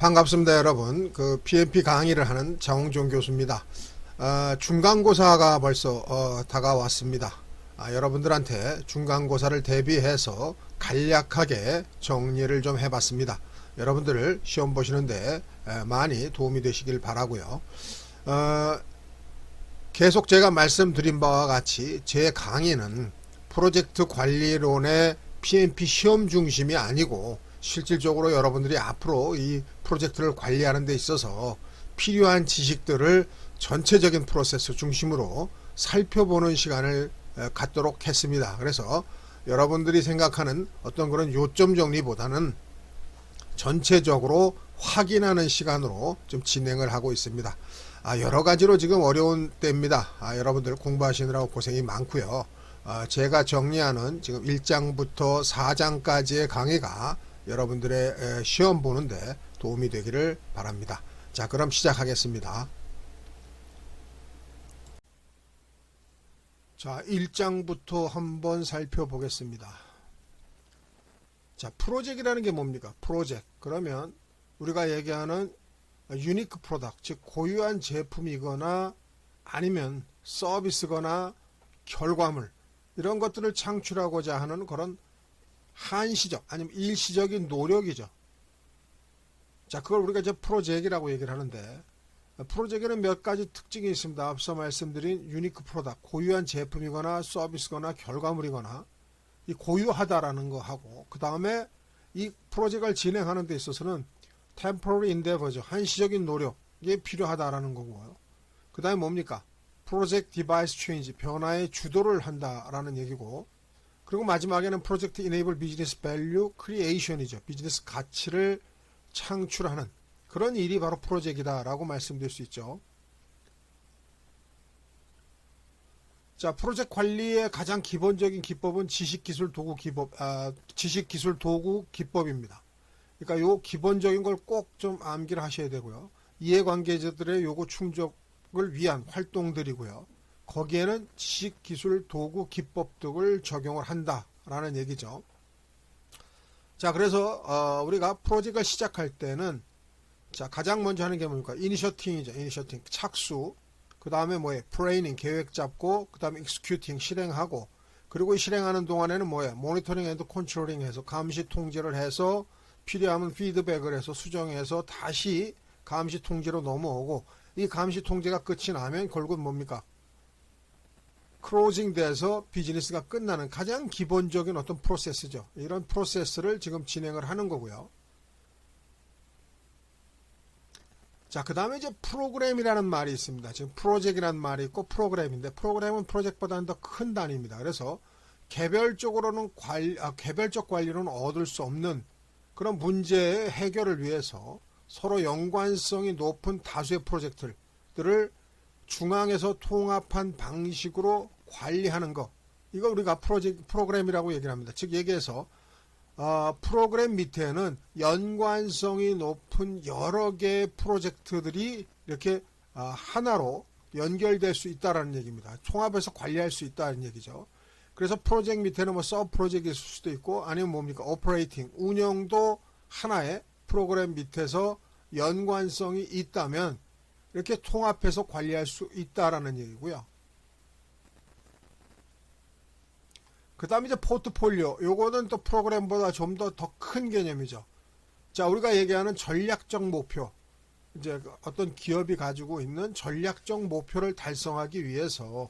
반갑습니다, 여러분. PMP 강의를 하는 장홍종 교수입니다. 중간고사가 벌써 다가왔습니다. 여러분들한테 중간고사를 대비해서 간략하게 정리를 좀 해봤습니다. 여러분들 시험 보시는데 많이 도움이 되시길 바라고요. 계속 제가 말씀드린 바와 같이 제 강의는 프로젝트 관리론의 PMP 시험 중심이 아니고 실질적으로 여러분들이 앞으로 이 프로젝트를 관리하는 데 있어서 필요한 지식들을 전체적인 프로세스 중심으로 살펴보는 시간을 갖도록 했습니다. 그래서 여러분들이 생각하는 어떤 그런 요점 정리보다는 전체적으로 확인하는 시간으로 좀 진행을 하고 있습니다. 여러 가지로 지금 어려운 때입니다. 여러분들 공부하시느라고 고생이 많고요. 제가 정리하는 지금 1장부터 4장까지의 강의가 여러분들의 시험 보는데 도움이 되기를 바랍니다. 자, 그럼 시작하겠습니다. 자, 1장부터 한번 살펴보겠습니다. 자, 프로젝트라는 게 뭡니까? 프로젝트. 그러면 우리가 얘기하는 유니크 프로덕트, 즉 고유한 제품이거나 아니면 서비스거나 결과물, 이런 것들을 창출하고자 하는 그런 한시적 아니면 일시적인 노력이죠. 자, 그걸 우리가 이제 프로젝트라고 얘기를 하는데, 프로젝트는 몇 가지 특징이 있습니다. 앞서 말씀드린 유니크 프로덕트, 고유한 제품이거나 서비스거나 결과물이거나 이 고유하다라는 거 하고, 그 다음에 이 프로젝트를 진행하는 데 있어서는 temporary endeavor죠. 한시적인 노력이 필요하다라는 거고요. 그 다음에 뭡니까? project device change, 변화의 주도를 한다라는 얘기고, 그리고 마지막에는 프로젝트 enable business value creation이죠. 비즈니스 가치를 창출하는 그런 일이 바로 프로젝트이다라고 말씀드릴 수 있죠. 자, 프로젝트 관리의 가장 기본적인 기법은 지식기술 도구 기법입니다. 그러니까 요 기본적인 걸 꼭 좀 암기를 하셔야 되고요. 이해관계자들의 요구 충족을 위한 활동들이고요. 거기에는 지식, 기술, 도구, 기법 등을 적용을 한다라는 얘기죠. 자, 그래서 우리가 프로젝트를 시작할 때는 자, 가장 먼저 하는 게 뭡니까? 이니셔팅이죠. 이니셔팅, 착수. 그 다음에 뭐예요? 플래닝, 계획 잡고, 그 다음에 executing, 실행하고, 그리고 실행하는 동안에는 뭐예요? 모니터링 앤드 컨트롤링 해서 감시 통제를 해서 필요하면 피드백을 해서 수정해서 다시 감시 통제로 넘어오고, 이 감시 통제가 끝이 나면 결국 뭡니까? 클로징 돼서 비즈니스가 끝나는 가장 기본적인 어떤 프로세스죠. 이런 프로세스를 지금 진행을 하는 거고요. 자, 그 다음에 이제 프로그램이라는 말이 있습니다. 지금 프로젝트라는 말이 있고 프로그램인데, 프로그램은 프로젝트보다는 더 큰 단위입니다. 그래서 개별적으로는 개별적 관리로는 얻을 수 없는 그런 문제의 해결을 위해서 서로 연관성이 높은 다수의 프로젝트들을 중앙에서 통합한 방식으로 관리하는 것, 이걸 우리가 프로그램이라고 얘기를 합니다. 즉 얘기해서 프로그램 밑에는 연관성이 높은 여러 개의 프로젝트들이 이렇게 하나로 연결될 수 있다는 얘기입니다. 통합해서 관리할 수 있다는 얘기죠. 그래서 프로젝트 밑에는 뭐 서브 프로젝트가 있을 수도 있고, 아니면 뭡니까? 오퍼레이팅, 운영도 하나의 프로그램 밑에서 연관성이 있다면 이렇게 통합해서 관리할 수 있다라는 얘기고요. 그 다음에 이제 포트폴리오, 요거는 또 프로그램보다 좀 더 큰 개념이죠. 자, 우리가 얘기하는 전략적 목표, 이제 어떤 기업이 가지고 있는 전략적 목표를 달성하기 위해서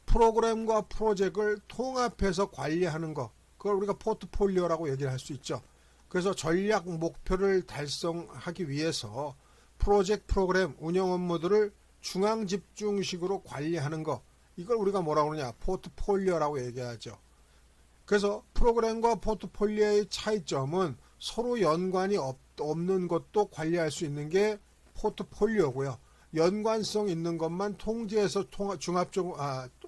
프로그램과 프로젝트를 통합해서 관리하는 것, 그걸 우리가 포트폴리오라고 얘기를 할 수 있죠. 그래서 전략 목표를 달성하기 위해서 프로젝트, 프로그램, 운영 업무들을 중앙 집중식으로 관리하는 것, 이걸 우리가 뭐라고 그러냐? 포트폴리오라고 얘기하죠. 그래서 프로그램과 포트폴리오의 차이점은 서로 연관이 없는 것도 관리할 수 있는 게 포트폴리오고요. 연관성 있는 것만 통제해서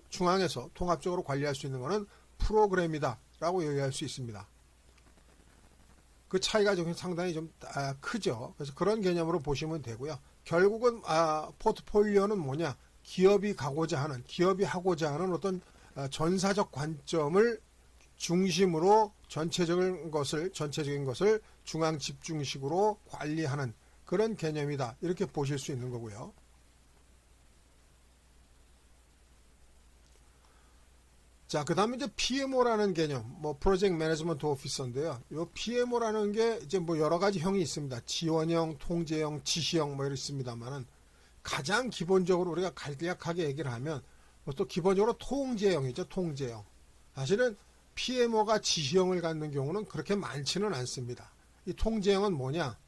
중앙에서 통합적으로 관리할 수 있는 것은 프로그램이다 라고 얘기할 수 있습니다. 그 차이가 좀 상당히 좀 크죠. 그래서 그런 개념으로 보시면 되고요. 결국은 포트폴리오는 뭐냐? 기업이 하고자 하는 어떤 전사적 관점을 중심으로 전체적인 것을 중앙 집중식으로 관리하는 그런 개념이다. 이렇게 보실 수 있는 거고요. 자, 그 다음에 이제 PMO라는 개념, 프로젝트 매니지먼트 오피서인데요. 이 PMO라는 게 이제 여러 가지 형이 있습니다. 지원형, 통제형, 지시형 이렇게 있습니다만은 가장 기본적으로 우리가 간략하게 얘기를 하면 또 기본적으로 통제형이죠. 통제형. 사실은 PMO가 지시형을 갖는 경우는 그렇게 많지는 않습니다. 이 통제형은 뭐냐?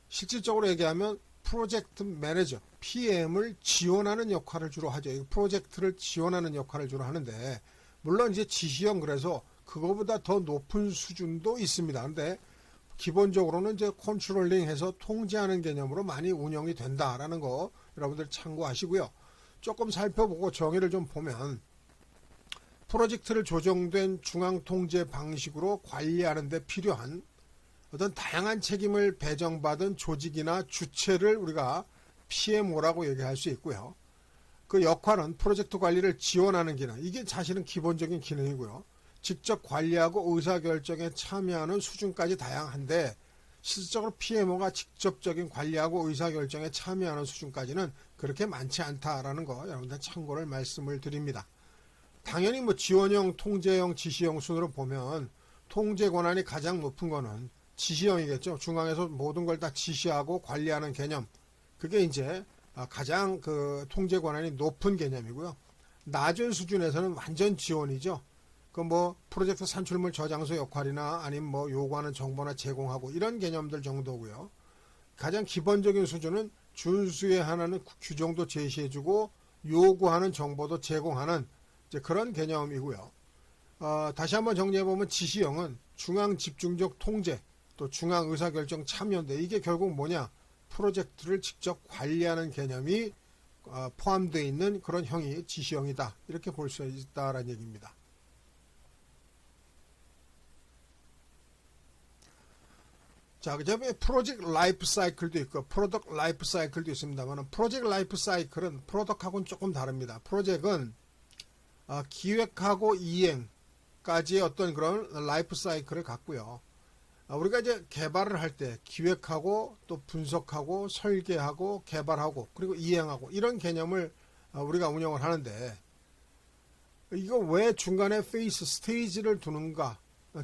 실질적으로 얘기하면 프로젝트 매니저, PM을 지원하는 역할을 주로 하죠. 프로젝트를 지원하는 역할을 주로 하는데 물론 이제 지시형 그래서 그거보다 더 높은 수준도 있습니다. 근데 기본적으로는 이제 컨트롤링해서 통제하는 개념으로 많이 운영이 된다라는 거 여러분들 참고하시고요. 조금 살펴보고 정의를 좀 보면 프로젝트를 조정된 중앙 통제 방식으로 관리하는 데 필요한 어떤 다양한 책임을 배정받은 조직이나 주체를 우리가 PMO라고 얘기할 수 있고요. 그 역할은 프로젝트 관리를 지원하는 기능, 이게 사실은 기본적인 기능이고요. 직접 관리하고 의사결정에 참여하는 수준까지 다양한데 실질적으로 PMO가 직접적인 관리하고 의사결정에 참여하는 수준까지는 그렇게 많지 않다라는 거 여러분들 참고를 말씀을 드립니다. 당연히 지원형, 통제형, 지시형 순으로 보면 통제 권한이 가장 높은 거는 지시형이겠죠. 중앙에서 모든 걸 다 지시하고 관리하는 개념. 그게 이제 가장 그 통제 권한이 높은 개념이고요. 낮은 수준에서는 완전 지원이죠. 그 프로젝트 산출물 저장소 역할이나 아니면 요구하는 정보나 제공하고 이런 개념들 정도고요. 가장 기본적인 수준은 준수에 하나는 규정도 제시해주고 요구하는 정보도 제공하는 이제 그런 개념이고요. 다시 한번 정리해보면 지시형은 중앙 집중적 통제 또 중앙 의사결정 참여인데 이게 결국 뭐냐? 프로젝트를 직접 관리하는 개념이 포함되어 있는 그런 형이 지시형이다. 이렇게 볼 수 있다라는 얘기입니다. 자, 그 다음에 프로젝트 라이프 사이클도 있고 프로덕트 라이프 사이클도 있습니다만 프로젝트 라이프 사이클은 프로덕트하고는 조금 다릅니다. 프로젝트는 기획하고 이행까지의 어떤 그런 라이프 사이클을 갖고요. 우리가 이제 개발을 할 때 기획하고 또 분석하고 설계하고 개발하고 그리고 이행하고 이런 개념을 우리가 운영을 하는데 이거 왜 중간에 페이스 스테이지를 두는가?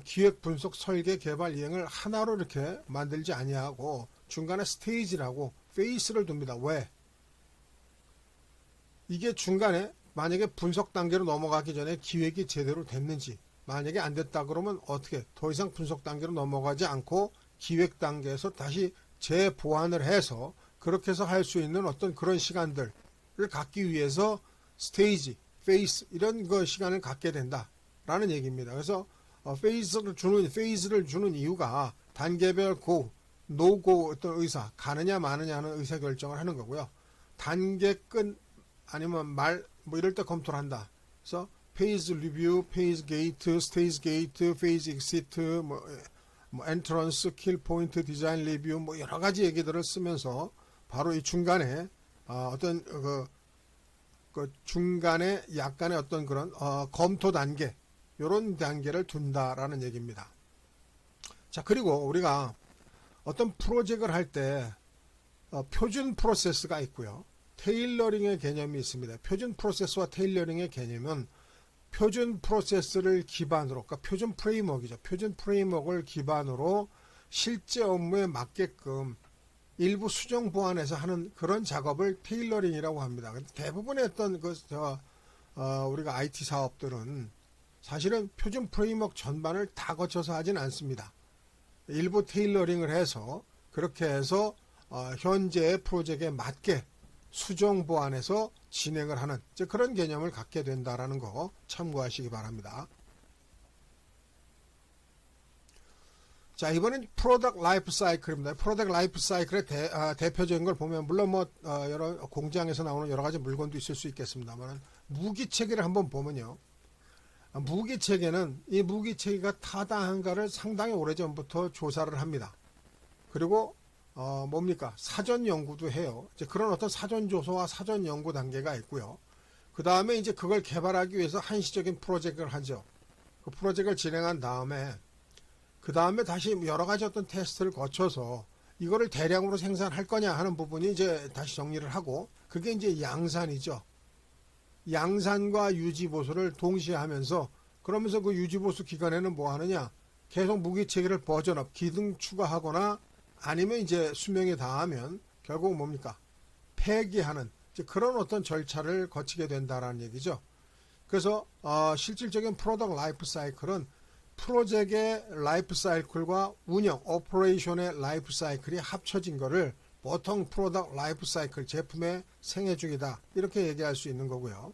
기획 분석 설계 개발 이행을 하나로 이렇게 만들지 아니하고 중간에 스테이지라고 페이스를 둡니다. 왜? 이게 중간에 만약에 분석 단계로 넘어가기 전에 기획이 제대로 됐는지 만약에 안 됐다 그러면 어떻게 더 이상 분석 단계로 넘어가지 않고 기획 단계에서 다시 재보완을 해서 그렇게 해서 할 수 있는 어떤 그런 시간들을 갖기 위해서 스테이지, 페이스 이런 거 시간을 갖게 된다라는 얘기입니다. 그래서 페이즈를 주는 이유가 단계별 고, 노고 어떤 의사 가느냐 마느냐 하는 의사 결정을 하는 거고요. 단계 끝 아니면 말 이럴 때 검토를 한다. 그래서 페이즈 리뷰, 페이즈 게이트, 스테이지 게이트, 페이즈 익시트, 엔트런스, 킬 포인트, 디자인 리뷰 여러 가지 얘기들을 쓰면서 바로 이 중간에 어떤 그 중간에 약간의 어떤 그런 검토 단계 이런 단계를 둔다라는 얘기입니다. 자, 그리고 우리가 어떤 프로젝트를 할 때 표준 프로세스가 있고요. 테일러링의 개념이 있습니다. 표준 프로세스와 테일러링의 개념은 표준 프로세스를 기반으로, 그러니까 표준 프레임워크이죠. 표준 프레임워크를 기반으로 실제 업무에 맞게끔 일부 수정 보완해서 하는 그런 작업을 테일러링이라고 합니다. 대부분의 어떤 우리가 IT 사업들은 사실은 표준 프레임워크 전반을 다 거쳐서 하진 않습니다. 일부 테일러링을 해서 그렇게 해서 현재의 프로젝트에 맞게 수정 보완해서 진행을 하는 그런 개념을 갖게 된다라는 거 참고하시기 바랍니다. 자, 이번엔 프로덕트 라이프 사이클입니다. 프로덕트 라이프 사이클의 대표적인 걸 보면 물론 여러 공장에서 나오는 여러 가지 물건도 있을 수 있겠습니다만 무기 체계를 한번 보면요. 무기 체계는 이 무기 체계가 타당한가를 상당히 오래전부터 조사를 합니다. 그리고 뭡니까? 사전 연구도 해요. 이제 그런 어떤 사전 조사와 사전 연구 단계가 있고요. 그 다음에 이제 그걸 개발하기 위해서 한시적인 프로젝트를 하죠. 그 프로젝트를 진행한 다음에 그 다음에 다시 여러 가지 어떤 테스트를 거쳐서 이거를 대량으로 생산할 거냐 하는 부분이 이제 다시 정리를 하고, 그게 이제 양산이죠. 양산과 유지보수를 동시에 하면서, 그러면서 그 유지보수 기간에는 뭐 하느냐, 계속 무기체계를 버전업, 기능 추가하거나 아니면 이제 수명이 다하면 결국 뭡니까, 폐기하는 그런 어떤 절차를 거치게 된다라는 얘기죠. 그래서 실질적인 프로덕트 라이프 사이클은 프로젝트의 라이프 사이클과 운영, 오퍼레이션의 라이프 사이클이 합쳐진 거를 보통 프로덕트 라이프 사이클, 제품의 생애 중이다, 이렇게 얘기할 수 있는 거고요.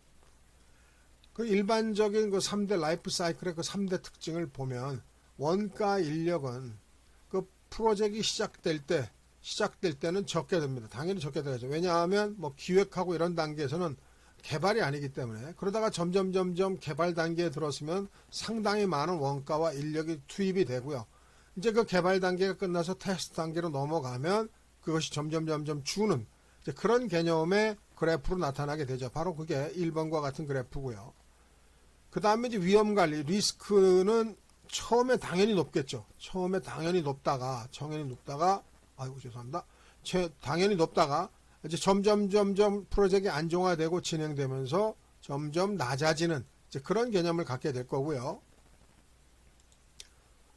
그 일반적인 그 3대 라이프 사이클의 그 3대 특징을 보면, 원가 인력은 그 프로젝트가 시작될 때는 적게 됩니다. 당연히 적게 되죠. 왜냐하면 뭐 기획하고 이런 단계에서는 개발이 아니기 때문에. 그러다가 점점 개발 단계에 들어서면 상당히 많은 원가와 인력이 투입이 되고요. 이제 그 개발 단계가 끝나서 테스트 단계로 넘어가면 그것이 점점 주는 그런 개념의 그래프로 나타나게 되죠. 바로 그게 1번과 같은 그래프고요. 그 다음에 이제 위험관리, 리스크는 처음에 당연히 높겠죠. 처음에 당연히 높다가, 아이고 죄송합니다. 당연히 높다가 이제 점점 프로젝트가 안정화되고 진행되면서 점점 낮아지는 이제 그런 개념을 갖게 될 거고요.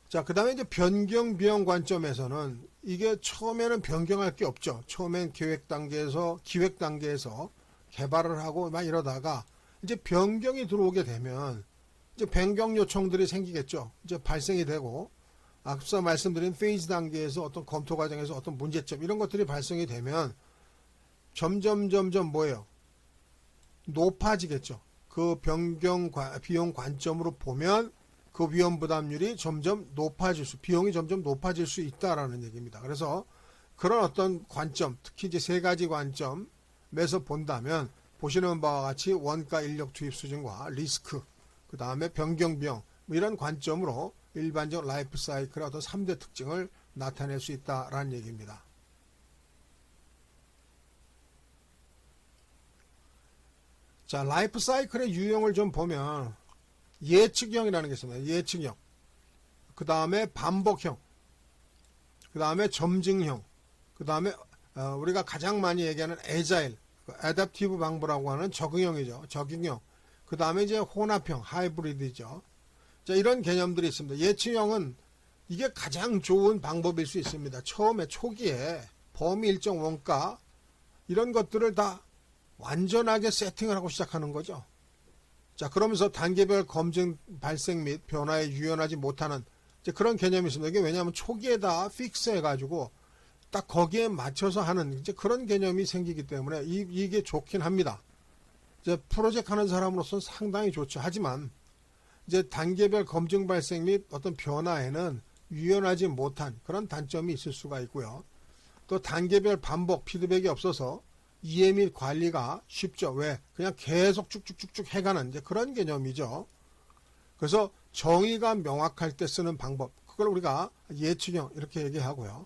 자, 그 다음에 이제 변경 비용 관점에서는 이게 처음에는 변경할 게 없죠. 처음엔 기획 단계에서 개발을 하고 막 이러다가 이제 변경이 들어오게 되면 이제 변경 요청들이 생기겠죠. 이제 발생이 되고, 앞서 말씀드린 페이즈 단계에서 어떤 검토 과정에서 어떤 문제점 이런 것들이 발생이 되면 점점 뭐예요? 높아지겠죠. 그 변경 비용 관점으로 보면 그 위험 부담률이 비용이 점점 높아질 수 있다라는 얘기입니다. 그래서 그런 어떤 관점, 특히 이제 세 가지 관점에서 본다면 보시는 바와 같이 원가 인력 투입 수준과 리스크, 그 다음에 변경 비용, 이런 관점으로 일반적 라이프 사이클의 어떤 3대 특징을 나타낼 수 있다라는 얘기입니다. 자, 라이프 사이클의 유형을 좀 보면 예측형이라는 게 있습니다. 예측형. 그 다음에 반복형. 그 다음에 점증형. 그 다음에 우리가 가장 많이 얘기하는 애자일, 애답티브 방법이라고 하는 적응형이죠. 적응형. 그 다음에 이제 혼합형, 하이브리드죠. 자, 이런 개념들이 있습니다. 예측형은 이게 가장 좋은 방법일 수 있습니다. 초기에 범위 일정 원가 이런 것들을 다 완전하게 세팅을 하고 시작하는 거죠. 자, 그러면서 단계별 검증 발생 및 변화에 유연하지 못하는 이제 그런 개념이 있습니다. 이게 왜냐하면 초기에 다 픽스 해가지고 딱 거기에 맞춰서 하는 이제 그런 개념이 생기기 때문에 이게 좋긴 합니다. 이제 프로젝트 하는 사람으로서는 상당히 좋죠. 하지만 이제 단계별 검증 발생 및 어떤 변화에는 유연하지 못한 그런 단점이 있을 수가 있고요. 또 단계별 반복 피드백이 없어서 이해 및 관리가 쉽죠. 왜? 그냥 계속 쭉쭉쭉쭉 해가는 이제 그런 개념이죠. 그래서 정의가 명확할 때 쓰는 방법, 그걸 우리가 예측형 이렇게 얘기하고요.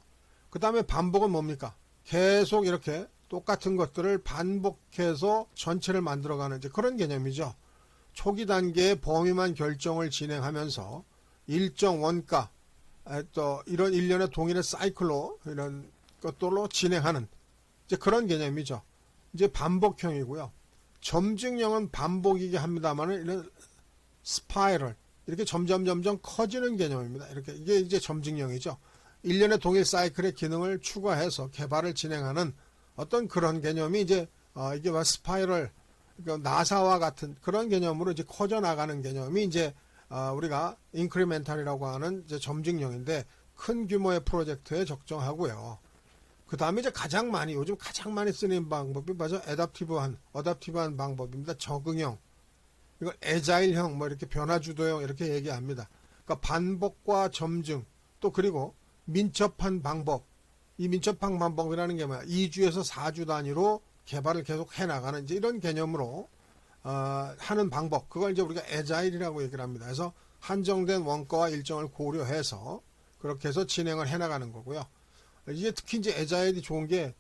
그 다음에 반복은 뭡니까? 계속 이렇게 똑같은 것들을 반복해서 전체를 만들어가는 이제 그런 개념이죠. 초기 단계의 범위만 결정을 진행하면서 일정 원가, 또 이런 일련의 동일의 사이클로 이런 것들로 진행하는 이제 그런 개념이죠. 이제 반복형이고요. 점증형은 반복이긴 합니다만은 이런 스파이럴 이렇게 점점 커지는 개념입니다. 이게 이제 점증형이죠. 일련의 동일 사이클의 기능을 추가해서 개발을 진행하는 어떤 그런 개념이 이제 이게 스파이럴, 그러니까 나사와 같은 그런 개념으로 이제 커져 나가는 개념이 이제 우리가 인크리멘탈이라고 하는 이제 점증형인데 큰 규모의 프로젝트에 적정하고요. 그 다음에 이제 요즘 가장 많이 쓰는 방법이 맞아 어댑티브한 방법입니다. 적응형. 이걸 애자일형, 이렇게 변화주도형 이렇게 얘기합니다. 그러니까 반복과 점증, 또 그리고 민첩한 방법. 이 민첩한 방법이라는 게 뭐야? 2주에서 4주 단위로 개발을 계속 해나가는 이제 이런 개념으로 하는 방법. 그걸 이제 우리가 애자일이라고 얘기를 합니다. 그래서 한정된 원가와 일정을 고려해서 그렇게 해서 진행을 해나가는 거고요. 이게 특히 이제 애자일이 좋은 게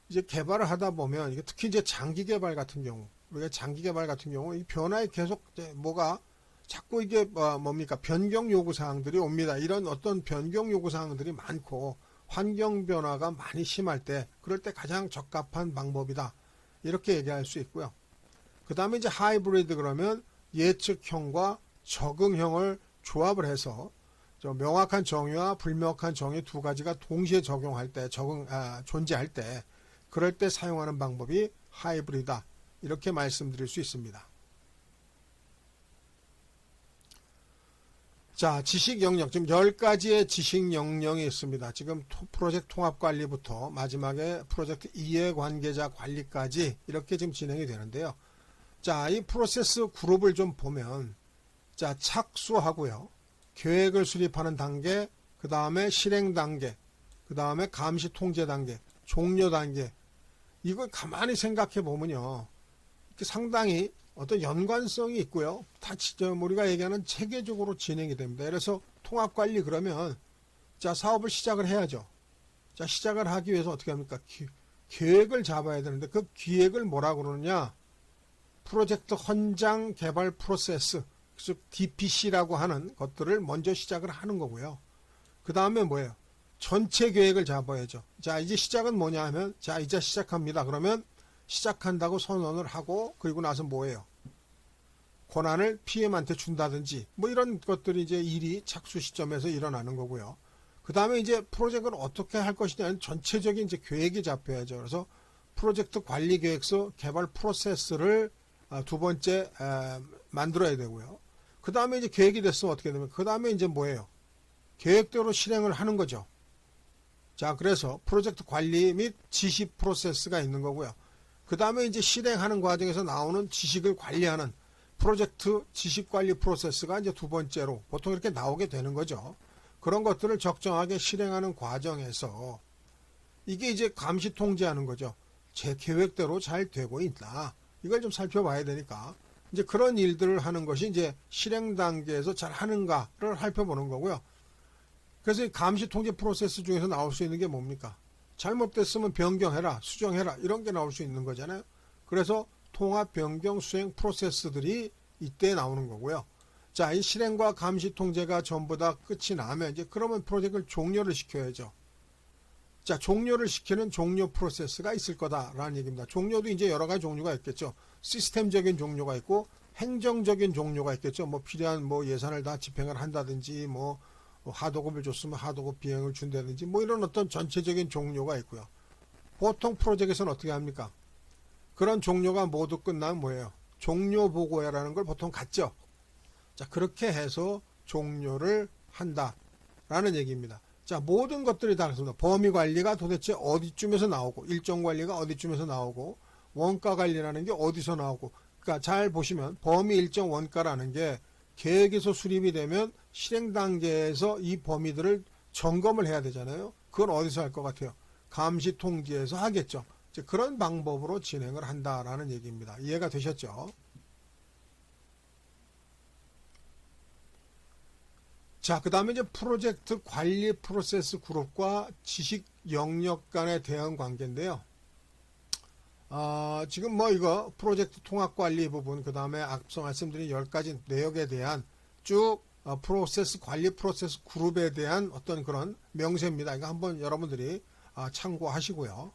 이제 개발을 하다 보면 이게 특히 이제 장기 개발 같은 경우, 우리가 장기 개발 같은 경우 이 변화에 계속 이제 뭐가 자꾸 이게 뭡니까? 변경 요구 사항들이 옵니다. 이런 어떤 변경 요구 사항들이 많고 환경 변화가 많이 심할 때 그럴 때 가장 적합한 방법이다. 이렇게 얘기할 수 있고요. 그 다음에 이제 하이브리드 그러면 예측형과 적응형을 조합을 해서 명확한 정의와 불명확한 정의 두 가지가 동시에 적용할 때 존재할 때 그럴 때 사용하는 방법이 하이브리드다. 이렇게 말씀드릴 수 있습니다. 자, 지식 영역. 지금 10가지의 지식 영역이 있습니다. 지금 프로젝트 통합 관리부터 마지막에 프로젝트 이해관계자 관리까지 이렇게 지금 진행이 되는데요. 자, 이 프로세스 그룹을 좀 보면, 자, 착수하고요. 계획을 수립하는 단계, 그 다음에 실행 단계, 그 다음에 감시 통제 단계, 종료 단계. 이걸 가만히 생각해 보면요. 상당히 어떤 연관성이 있고요. 다 우리가 얘기하는 체계적으로 진행이 됩니다. 그래서 통합관리 그러면 자 사업을 시작을 해야죠. 자 시작을 하기 위해서 어떻게 합니까? 계획을 잡아야 되는데 그 기획을 뭐라 그러느냐? 프로젝트 헌장 개발 프로세스, 즉 DPC라고 하는 것들을 먼저 시작을 하는 거고요. 그 다음에 뭐예요? 전체 계획을 잡아야죠. 자 이제 시작은 뭐냐 하면 자 이제 시작합니다. 그러면 시작한다고 선언을 하고 그리고 나서 뭐예요? 권한을 PM한테 준다든지 뭐 이런 것들이 이제 일이 착수 시점에서 일어나는 거고요. 그 다음에 이제 프로젝트를 어떻게 할 것이냐는 전체적인 이제 계획이 잡혀야죠. 그래서 프로젝트 관리 계획서 개발 프로세스를 두 번째 만들어야 되고요. 그 다음에 이제 계획이 됐으면 어떻게 되면 그 다음에 이제 뭐예요? 계획대로 실행을 하는 거죠. 자, 그래서 프로젝트 관리 및 지시 프로세스가 있는 거고요. 그 다음에 이제 실행하는 과정에서 나오는 지식을 관리하는 프로젝트 지식관리 프로세스가 이제 두 번째로 보통 이렇게 나오게 되는 거죠. 그런 것들을 적정하게 실행하는 과정에서 이게 이제 감시 통제하는 거죠. 제 계획대로 잘 되고 있다. 이걸 좀 살펴봐야 되니까 이제 그런 일들을 하는 것이 이제 실행 단계에서 잘 하는가를 살펴보는 거고요. 그래서 이 감시 통제 프로세스 중에서 나올 수 있는 게 뭡니까? 잘못됐으면 변경해라, 수정해라 이런 게 나올 수 있는 거잖아요. 그래서 통합 변경 수행 프로세스들이 이때 나오는 거고요. 자, 이 실행과 감시 통제가 전부 다 끝이 나면 이제 그러면 프로젝트를 종료를 시켜야죠. 자, 종료를 시키는 종료 프로세스가 있을 거다라는 얘기입니다. 종료도 이제 여러 가지 종류가 있겠죠. 시스템적인 종료가 있고 행정적인 종료가 있겠죠. 뭐 필요한 뭐 예산을 다 집행을 한다든지 뭐 하도급을 줬으면 하도급 비행을 준다든지 뭐 이런 어떤 전체적인 종료가 있고요. 보통 프로젝트에서는 어떻게 합니까? 그런 종료가 모두 끝나면 뭐예요? 종료 보고회라는 걸 보통 갖죠. 자, 그렇게 해서 종료를 한다라는 얘기입니다. 자, 모든 것들이 다 그렇습니다. 범위 관리가 도대체 어디쯤에서 나오고 일정 관리가 어디쯤에서 나오고 원가 관리라는 게 어디서 나오고 그러니까 잘 보시면 범위 일정 원가라는 게 계획에서 수립이 되면 실행 단계에서 이 범위들을 점검을 해야 되잖아요. 그건 어디서 할 것 같아요? 감시 통지에서 하겠죠. 이제 그런 방법으로 진행을 한다라는 얘기입니다. 이해가 되셨죠? 자, 그 다음에 이제 프로젝트 관리 프로세스 그룹과 지식 영역 간의 대응 관계인데요. 지금 뭐 이거 프로젝트 통합 관리 부분, 그 다음에 앞서 말씀드린 10가지 내역에 대한 쭉 프로세스 관리 프로세스 그룹에 대한 어떤 그런 명세입니다. 이거 한번 여러분들이 참고하시고요.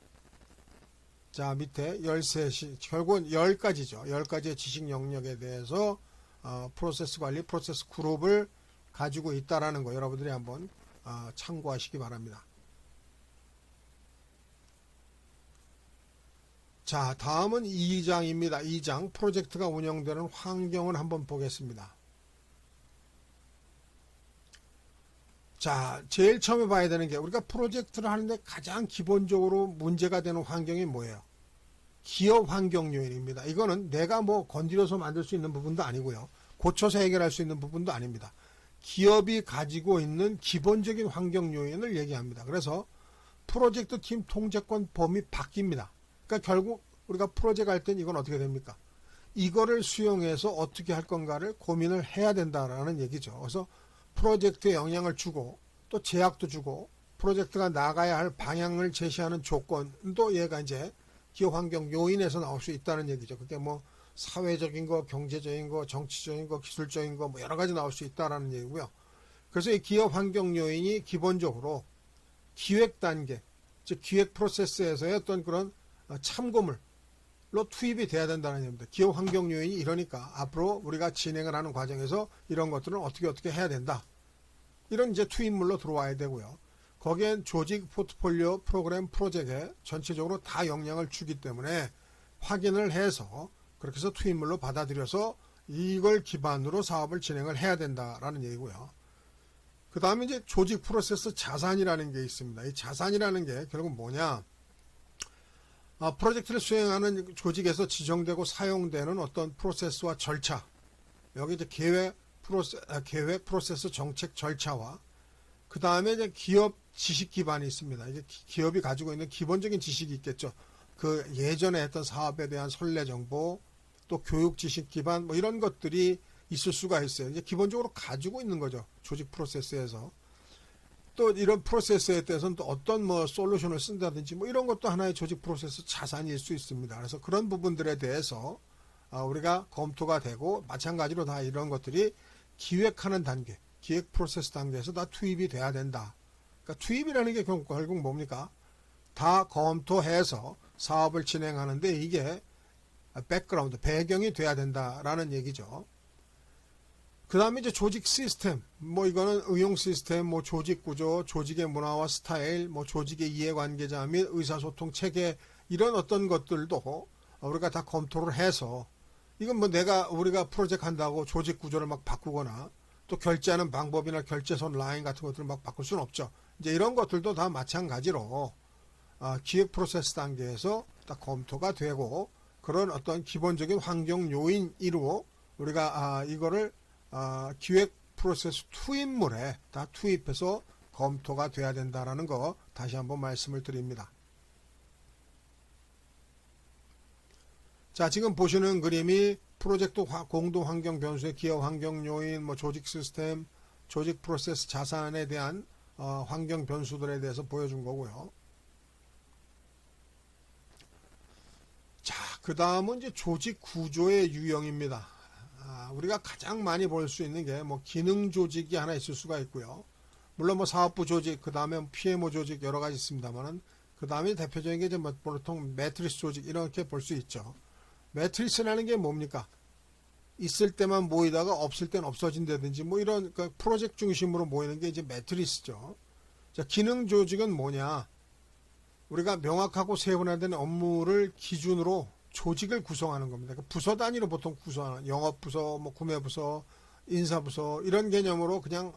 자, 밑에 13시, 결국은 10가지죠. 10가지의 지식 영역에 대해서 프로세스 관리 프로세스 그룹을 가지고 있다라는 거 여러분들이 한번 참고하시기 바랍니다. 자, 다음은 2장입니다. 2장 프로젝트가 운영되는 환경을 한번 보겠습니다. 자, 제일 처음에 봐야 되는 게 우리가 프로젝트를 하는데 가장 기본적으로 문제가 되는 환경이 뭐예요? 기업 환경 요인입니다. 이거는 내가 뭐 건드려서 만들 수 있는 부분도 아니고요. 고쳐서 해결할 수 있는 부분도 아닙니다. 기업이 가지고 있는 기본적인 환경 요인을 얘기합니다. 그래서 프로젝트 팀 통제권 범위 바뀝니다. 그러니까 결국 우리가 프로젝트 할 땐 이건 어떻게 됩니까? 이거를 수용해서 어떻게 할 건가를 고민을 해야 된다라는 얘기죠. 그래서 프로젝트에 영향을 주고 또 제약도 주고 프로젝트가 나가야 할 방향을 제시하는 조건도 얘가 이제 기업 환경 요인에서 나올 수 있다는 얘기죠. 그게 뭐 사회적인 거, 경제적인 거, 정치적인 거, 기술적인 거, 뭐 여러 가지 나올 수 있다라는 얘기고요. 그래서 이 기업 환경 요인이 기본적으로 기획 단계, 즉 기획 프로세스에서의 어떤 그런 참고물로 투입이 돼야 된다는 얘기입니다. 기업 환경 요인이 이러니까 앞으로 우리가 진행을 하는 과정에서 이런 것들은 어떻게 해야 된다. 이런 이제 투입물로 들어와야 되고요. 거기엔 조직, 포트폴리오, 프로그램, 프로젝트에 전체적으로 다 영향을 주기 때문에 확인을 해서 그렇게 해서 투입물로 받아들여서 이걸 기반으로 사업을 진행을 해야 된다라는 얘기고요. 그 다음에 이제 조직 프로세스 자산이라는 게 있습니다. 이 자산이라는 게 결국 뭐냐? 프로젝트를 수행하는 조직에서 지정되고 사용되는 어떤 프로세스와 절차, 여기 이제 계획, 프로세스, 정책, 절차와 그 다음에 이제 기업 지식 기반이 있습니다. 이게 기업이 가지고 있는 기본적인 지식이 있겠죠. 그 예전에 했던 사업에 대한 선례 정보, 또 교육 지식 기반, 뭐 이런 것들이 있을 수가 있어요. 이제 기본적으로 가지고 있는 거죠. 조직 프로세스에서. 또 이런 프로세스에 대해서는 또 어떤 뭐 솔루션을 쓴다든지 뭐 이런 것도 하나의 조직 프로세스 자산일 수 있습니다. 그래서 그런 부분들에 대해서 우리가 검토가 되고 마찬가지로 다 이런 것들이 기획하는 단계, 기획 프로세스 단계에서 다 투입이 돼야 된다. 그러니까 투입이라는 게 결국 뭡니까? 다 검토해서 사업을 진행하는데 이게 백그라운드, 배경이 돼야 된다라는 얘기죠. 그 다음에 이제 조직 시스템, 뭐 이거는 의용 시스템, 뭐 조직 구조, 조직의 문화와 스타일, 뭐 조직의 이해관계자 및 의사소통 체계, 이런 어떤 것들도 우리가 다 검토를 해서 이건 뭐 우리가 프로젝트 한다고 조직 구조를 막 바꾸거나 또 결제하는 방법이나 결제선 라인 같은 것들을 막 바꿀 수는 없죠. 이제 이런 것들도 다 마찬가지로 기획 프로세스 단계에서 다 검토가 되고 그런 어떤 기본적인 환경 요인으로 우리가 이거를 기획 프로세스 투입물에 다 투입해서 검토가 돼야 된다라는 거 다시 한번 말씀을 드립니다. 자, 지금 보시는 그림이 프로젝트 공동 환경 변수의 기업 환경 요인, 뭐 조직 시스템, 조직 프로세스 자산에 대한 환경 변수들에 대해서 보여준 거고요. 자, 그 다음은 이제 조직 구조의 유형입니다. 우리가 가장 많이 볼 수 있는 게 뭐 기능 조직이 하나 있을 수가 있고요. 물론 뭐 사업부 조직, 그 다음에 PMO 조직 여러 가지 있습니다만은 그 다음에 대표적인 게 이제 뭐 보통 매트리스 조직 이렇게 볼 수 있죠. 매트리스라는 게 뭡니까? 있을 때만 모이다가 없을 때는 없어진다든지 뭐 이런 그러니까 프로젝트 중심으로 모이는 게 이제 매트리스죠. 자, 기능 조직은 뭐냐? 우리가 명확하고 세분화된 업무를 기준으로 조직을 구성하는 겁니다. 그러니까 부서 단위로 보통 구성하는 영업부서, 뭐 구매부서, 인사부서 이런 개념으로 그냥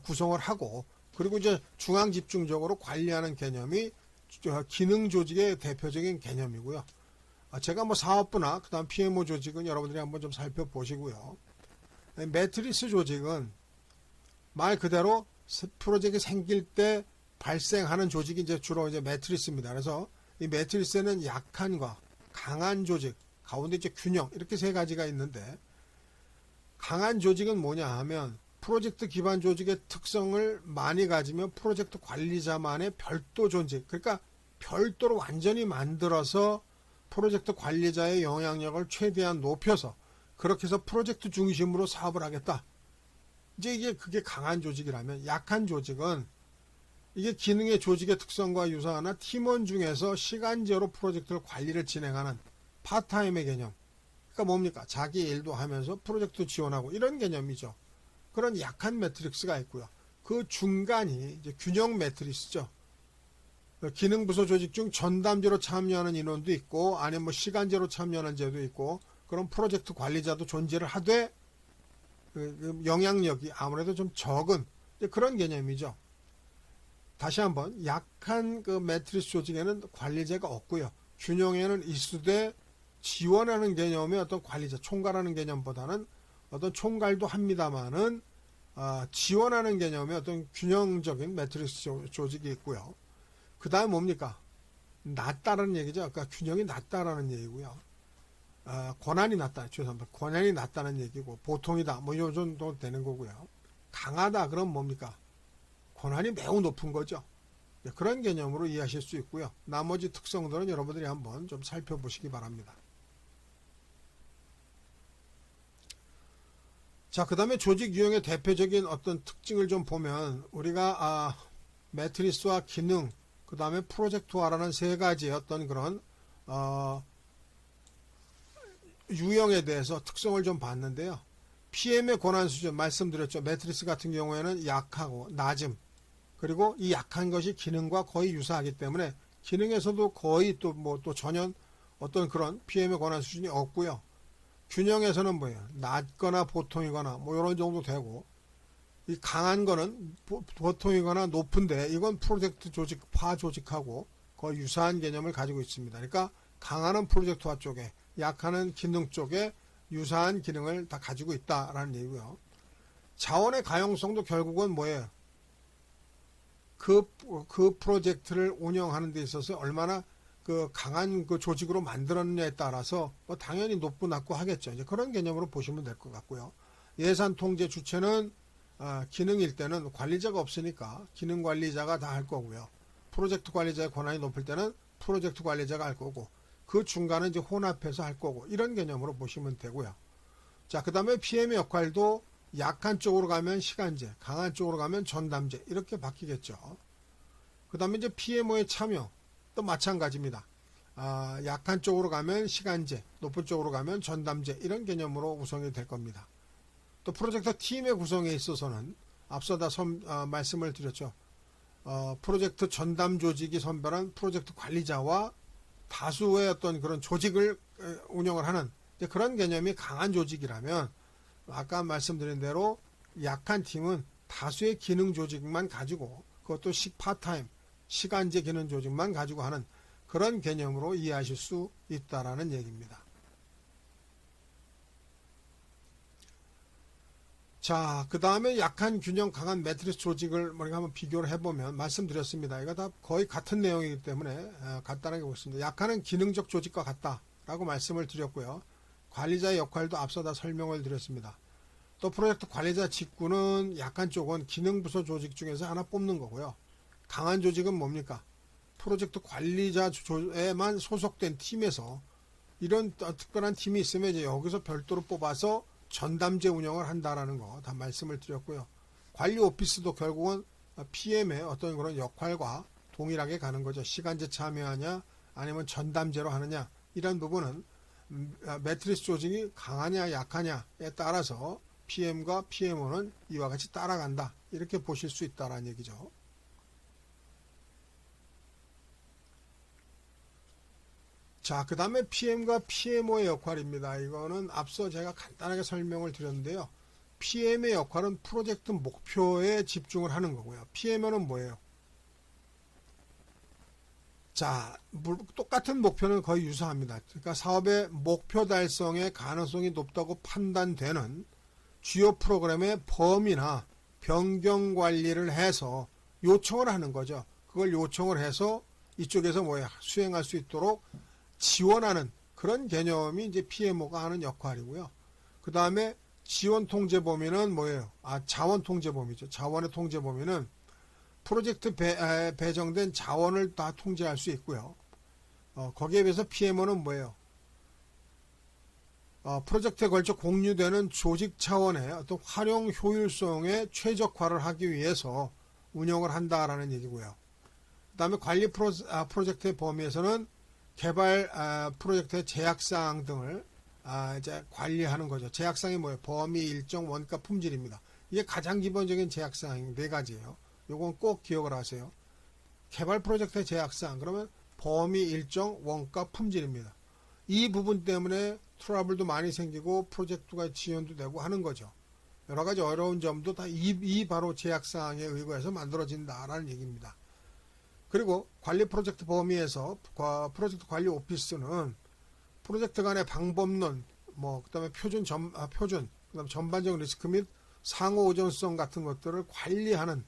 구성을 하고 그리고 이제 중앙 집중적으로 관리하는 개념이 기능 조직의 대표적인 개념이고요. 제가 뭐 사업부나 그다음 PMO 조직은 여러분들이 한번 좀 살펴보시고요. 매트리스 조직은 말 그대로 프로젝트가 생길 때 발생하는 조직이 이제 주로 이제 매트리스입니다. 그래서 이 매트리스에는 약한과 강한 조직, 가운데 이제 균형 이렇게 세 가지가 있는데 강한 조직은 뭐냐 하면 프로젝트 기반 조직의 특성을 많이 가지면 프로젝트 관리자만의 별도 존재, 그러니까 별도로 완전히 만들어서 프로젝트 관리자의 영향력을 최대한 높여서 그렇게 해서 프로젝트 중심으로 사업을 하겠다. 이제 그게 강한 조직이라면 약한 조직은 이게 기능의 조직의 특성과 유사하나 팀원 중에서 시간제로 프로젝트를 관리를 진행하는 파트타임의 개념. 그러니까 뭡니까? 자기 일도 하면서 프로젝트 지원하고 이런 개념이죠. 그런 약한 매트릭스가 있고요. 그 중간이 이제 균형 매트리스죠. 기능부서 조직 중 전담제로 참여하는 인원도 있고 아니면 뭐 시간제로 참여하는 제도 있고 그런 프로젝트 관리자도 존재를 하되 영향력이 아무래도 좀 적은 그런 개념이죠. 다시 한번 약한 그 매트리스 조직에는 관리자가 없고요. 균형에는 있으되 지원하는 개념의 어떤 관리자, 총괄하는 개념보다는 어떤 총괄도 합니다만은 지원하는 개념의 어떤 균형적인 매트리스 조직이 있고요. 그 다음 뭡니까? 낮다라는 얘기죠. 그러니까 균형이 낮다라는 얘기고요. 권한이 낮다. 죄송합니다. 권한이 낮다는 얘기고 보통이다. 뭐 이 정도 되는 거고요. 강하다. 그럼 뭡니까? 권한이 매우 높은 거죠. 그런 개념으로 이해하실 수 있고요. 나머지 특성들은 여러분들이 한번 좀 살펴보시기 바랍니다. 자, 그 다음에 조직 유형의 대표적인 어떤 특징을 좀 보면 우리가 매트리스와 기능, 그 다음에 프로젝트화라는 세 가지의 어떤 그런 유형에 대해서 특성을 좀 봤는데요. PM의 권한 수준 말씀드렸죠. 매트리스 같은 경우에는 약하고 낮음, 그리고 이 약한 것이 기능과 거의 유사하기 때문에 기능에서도 거의 또 전혀 어떤 그런 PM의 권한 수준이 없고요. 균형에서는 뭐예요? 낮거나 보통이거나 뭐 이런 정도 되고, 이 강한 거는 보통이거나 높은데 이건 프로젝트 조직화 조직하고 거의 유사한 개념을 가지고 있습니다. 그러니까 강한은 프로젝트화 쪽에, 약한은 기능 쪽에 유사한 기능을 다 가지고 있다라는 얘기고요. 자원의 가용성도 결국은 뭐예요? 그 프로젝트를 운영하는 데 있어서 얼마나 그 강한 그 조직으로 만들었느냐에 따라서 뭐 당연히 높고 낮고 하겠죠. 이제 그런 개념으로 보시면 될 것 같고요. 예산 통제 주체는 기능일 때는 관리자가 없으니까 기능 관리자가 다 할 거고요. 프로젝트 관리자의 권한이 높을 때는 프로젝트 관리자가 할 거고, 그 중간은 이제 혼합해서 할 거고, 이런 개념으로 보시면 되고요. 자, 그 다음에 PM의 역할도 약한 쪽으로 가면 시간제, 강한 쪽으로 가면 전담제, 이렇게 바뀌겠죠. 그 다음에 이제 PMO의 참여 또 마찬가지입니다. 약한 쪽으로 가면 시간제, 높은 쪽으로 가면 전담제, 이런 개념으로 구성이 될 겁니다. 또 프로젝트 팀의 구성에 있어서는 앞서 다 말씀을 드렸죠. 프로젝트 전담 조직이 선별한 프로젝트 관리자와 다수의 어떤 그런 조직을 운영을 하는 그런 개념이 강한 조직이라면, 아까 말씀드린 대로 약한 팀은 다수의 기능 조직만 가지고, 그것도 파타임, 시간제 기능 조직만 가지고 하는 그런 개념으로 이해하실 수 있다라는 얘기입니다. 자, 그 다음에 약한 균형 강한 매트리스 조직을 우리가 한번 비교를 해보면, 말씀드렸습니다. 이거 다 거의 같은 내용이기 때문에 간단하게 보겠습니다. 약한은 기능적 조직과 같다라고 말씀을 드렸고요. 관리자의 역할도 앞서 다 설명을 드렸습니다. 또 프로젝트 관리자 직구는 약한 쪽은 기능부서 조직 중에서 하나 뽑는 거고요. 강한 조직은 뭡니까? 프로젝트 관리자에만 소속된 팀에서 이런 특별한 팀이 있으면 이제 여기서 별도로 뽑아서 전담제 운영을 한다라는 거 다 말씀을 드렸고요. 관리 오피스도 결국은 PM의 어떤 그런 역할과 동일하게 가는 거죠. 시간제 참여하냐 아니면 전담제로 하느냐, 이런 부분은 매트리스 조직이 강하냐 약하냐에 따라서 PM과 PMO는 이와 같이 따라간다, 이렇게 보실 수 있다라는 얘기죠. 자, 그 다음에 PM과 PMO의 역할입니다. 이거는 앞서 제가 간단하게 설명을 드렸는데요. PM의 역할은 프로젝트 목표에 집중을 하는 거고요. PMO는 뭐예요? 자, 똑같은 목표는 거의 유사합니다. 그러니까 사업의 목표 달성의 가능성이 높다고 판단되는 주요 프로그램의 범위나 변경 관리를 해서 요청을 하는 거죠. 그걸 요청을 해서 이쪽에서 수행할 수 있도록 지원하는 그런 개념이 이제 PMO가 하는 역할이고요. 그 다음에 지원 통제 범위는 뭐예요? 자원 통제 범위죠. 자원의 통제 범위는 프로젝트 배정된 자원을 다 통제할 수 있고요. 거기에 비해서 PMO는 뭐예요? 프로젝트에 걸쳐 공유되는 조직 차원의 어떤 활용 효율성에 최적화를 하기 위해서 운영을 한다라는 얘기고요. 그 다음에 관리 프로젝트의 범위에서는 개발 프로젝트의 제약사항 등을 이제 관리하는 거죠. 제약사항이 뭐예요? 범위, 일정, 원가, 품질입니다. 이게 가장 기본적인 제약사항이 네 가지예요. 요건 꼭 기억을 하세요. 개발 프로젝트의 제약사항, 그러면 범위, 일정, 원가, 품질입니다. 이 부분 때문에 트러블도 많이 생기고 프로젝트가 지연도 되고 하는 거죠. 여러 가지 어려운 점도 다 이 바로 제약사항에 의거해서 만들어진다라는 얘기입니다. 그리고 관리 프로젝트 범위에서 프로젝트 관리 오피스는 프로젝트 간의 방법론, 그다음에 표준, 그다음에 전반적 리스크 및 상호 오전성 같은 것들을 관리하는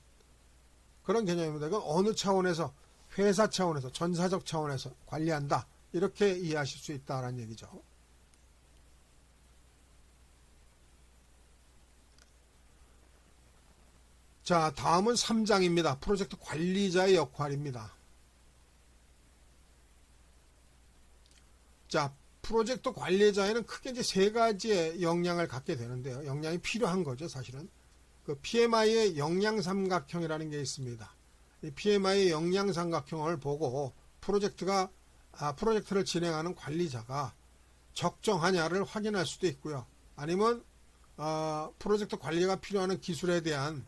그런 개념입니다. 이건 어느 차원에서, 회사 차원에서, 전사적 차원에서 관리한다, 이렇게 이해하실 수 있다라는 얘기죠. 자, 다음은 3장입니다. 프로젝트 관리자의 역할입니다. 자, 프로젝트 관리자에는 크게 이제 세 가지의 역량을 갖게 되는데요. 역량이 필요한 거죠, 사실은. 그 PMI의 역량삼각형이라는 게 있습니다. 이 PMI의 역량삼각형을 보고 프로젝트를 진행하는 관리자가 적정하냐를 확인할 수도 있고요. 아니면 프로젝트 관리가 필요한 기술에 대한